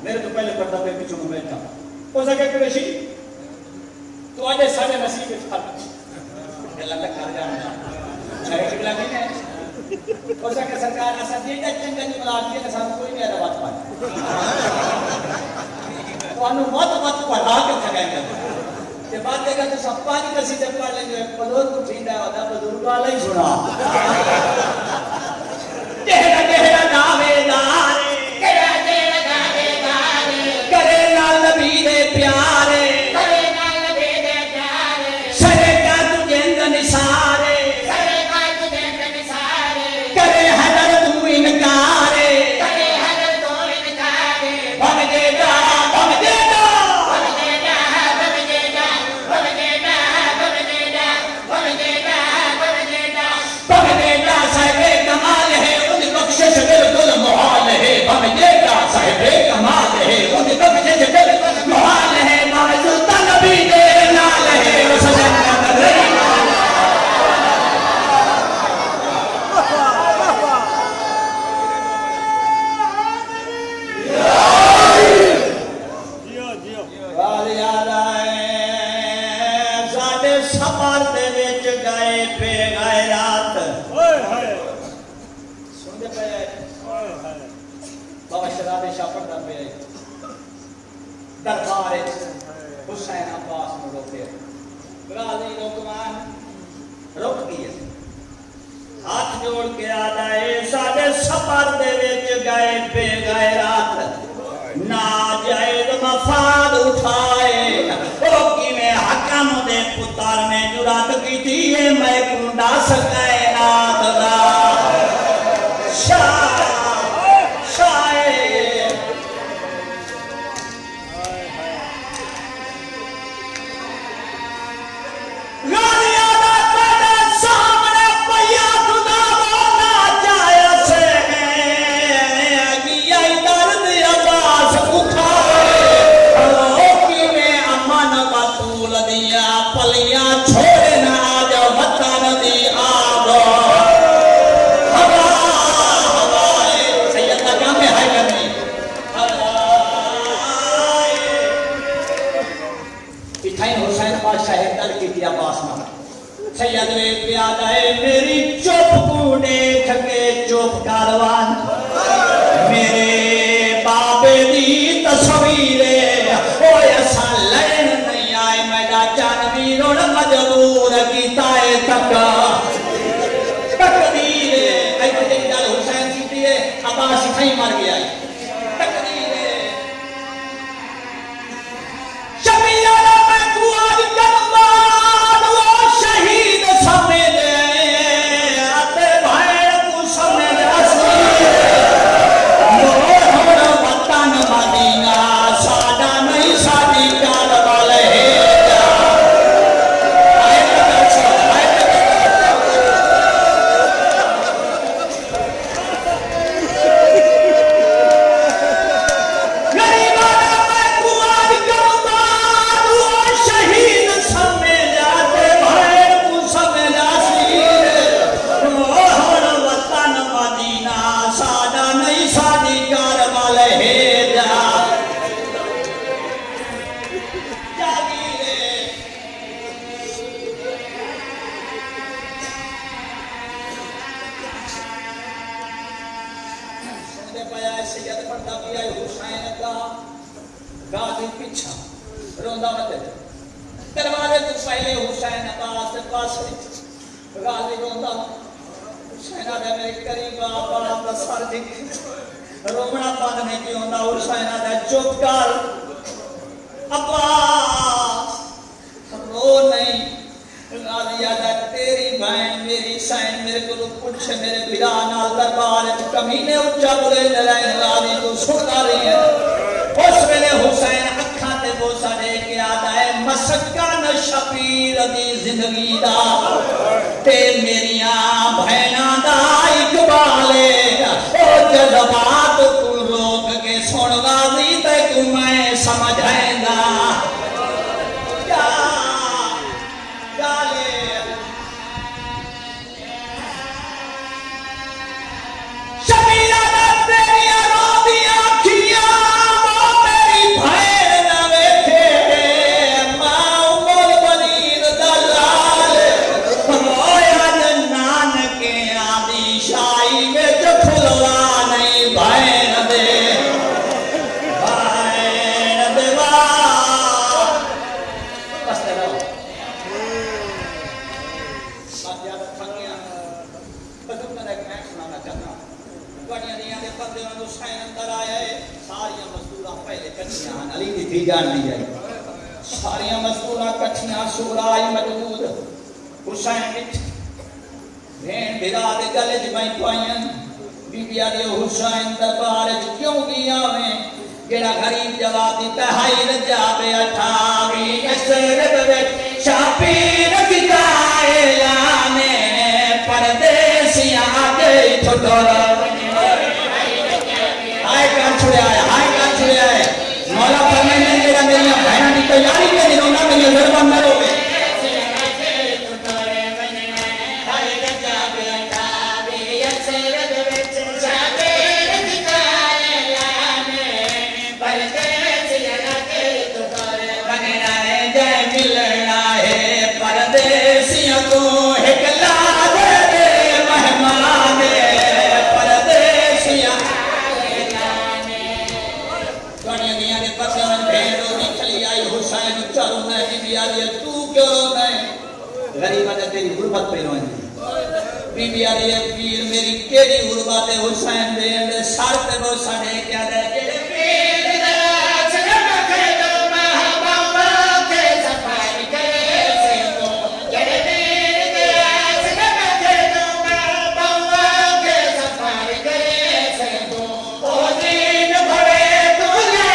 میرے تو پہلے پردہ پہ پیچھوں میں بیٹھا ہو سکے قریشی تو آجے سارے نصیب فرق اللہ تک کھا جانا چھڑے قبلہ نہیں ہے ہو سکے سرکار ایسا دیتا چنگل ملاقیہ کے ساتھ کوئی نہیں آدھا بات پائے تو انہوں مت پڑھا کے تھگائیں گے کہ بات دے گا تو سب پانی کسی جب پڑھ لیں گے پدور کو ٹھینڈا ہے ہوتا پدور کو آلہ ہی سنا جہرہ جہرہ دعویدار کرے نال نبی دے پیارے سرے کا تجھے نثارے کرے حیدر تو انکارے بھگے گا بھگے گا بھگے گا صاحب کمال ہے ان بخشش بالکل محال ہے بھگے گا صاحب کمال ہے ان بخشش بالکل محال ہے موجود نبی دے نال ہے اس جنت دے والی یاد آئے ساڈے سفر دے وچ گئے پہ گئے رات سن دے پہ بابا شراب شاہ پڑھتا پہ دربار حسین عباس میں روکے غازی لوکمان رک گئے ہاتھ جوڑ کے آدھائے ساڈے سفر دے وچ گئے پہ گئے رات ناجائز مفاد اٹھائے او کی میں حکم دے پتر نے جرات کی تھی میں کنڈا سکائے نات دا شاہ سید میں پیادہ ہے میری چوپ کو دیکھ کے چوپ کاروان میرے بابے دی تصویر او ایسا لین نہیں آئے میڈا جانویر اور مجبور کی تائے تک تقدیر اے بجے جال حسین سیتی ہے عباس کھائی مر گیا ہے تقدیر شمیانہ میں قواد کرمان وہ شہید سمجھ آتے بھائی کو سمجھ اسی پایا سید پڑھتا پیا حسین کا غازی پیچھا روندا مت دروازے تو پہلے حسین عباس کے پاس غازی روندا حسین آدھا میرے قریب آبا دا سر دکھ رومنا بند نہیں کیوں دا حسین آدھا چپ کر عباس رو نہیں غازی آدھا تیری بہن میری سین میرے کو پوچھ میرے بھرا نال دربار کمینے اچھا بولے لڑائیں غازی تو سنتا رہی ہے اس ویلے حسین اکھاں تے بوسا دے کے آدھا ہے مسکن شبیر دی زندگی دا تے میریاں بہناں دا اقبال او جذبات کو روک کے سن غازی تے کو میں سمجھائندا ساریاں مزدوراں کٹھیاں سورائی موجود حسین وچ بھین بھرا دے گلے چ بھائی پائیں بی بی آدھی حسین دربار چ کیوں گیا میں جڑا غریب جواب دیتا ہائی رجا بے اٹھاوی اسرب وچ شاپیر کیتا اعلان پردیسیاں دے ٹھٹور ہائے کان چھڑیا ہے مولا فرمائے میں میرا میری بہنوں کی تیاری کے دنوں میں میری ضربہ نہ روے پردیسیوں کو ایک لاج دے مہمان پردیسیاں غریبہ نے تیری غربت پہ روئیں بی بی آدھی پیر میری کیڑی غربت حسین دے اندر سار پہ وہ ساڑے کیا دے جڑے پیر دراز رکھے دو محبوبہ کے صفائی کرے سے تو جڑے پیر دراز رکھے دو محبوبہ کے صفائی کرے سے تو او دین بھرے تو لے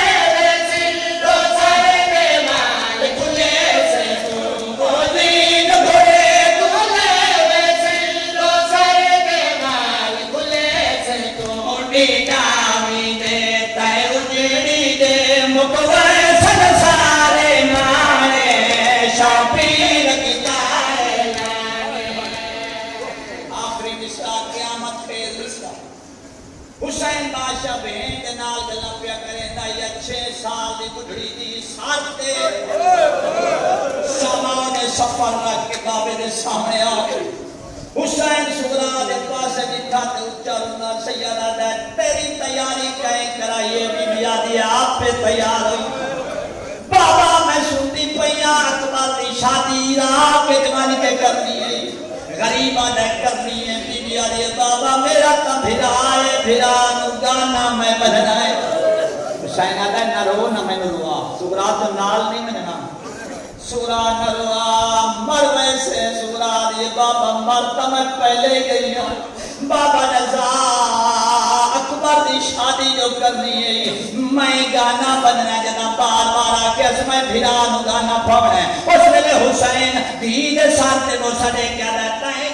سے تو سارے دے مال کھلے سے تو او دین بھرے تو لے سے تو سارے دے مال کھلے سے تو ڈاوی دے تے اجڑی دے مکوے سن سارے مانے شبیر کی تارے لانے آخری مصرع قیامت خیز مصرع حسین بادشاہ بہن دے نال گلاں پیا کرے تا یہ 6 سال دی بڈھڑی دی ساتھ تے سامان سفر رکھ کے کعبے دے سامنے آ گئی حسین سغرا دے پاس بیٹھا تے اونچا رونا سیدہ دے تیری تیاری کہیں کرائیے بی بی آدھی آپ پہ تیار ہوئی بابا میں سنتی پیا اکبر دی شادی راہ کے جوانی پہ کرنی ہے غریبہ دے کرنی ہے بی بی آدھی بابا میرا تا بھرا ہے بھرا نو گانا میں بجنا ہے حسین آدھا نہ رو نہ میں روا سغرا تو نال نہیں میں نہ سورا نروا مر ویسے سورا دی بابا مر تمک پہلے گئی ہوں بابا نزا اکبر دی شادی جو کرنی ہے میں گانا بننا جنا بار بارا کیس میں بھرانو گانا پھوڑنا ہے اس ویلے حسین دید ساتھ وہ سڑے کیا رہتا ہے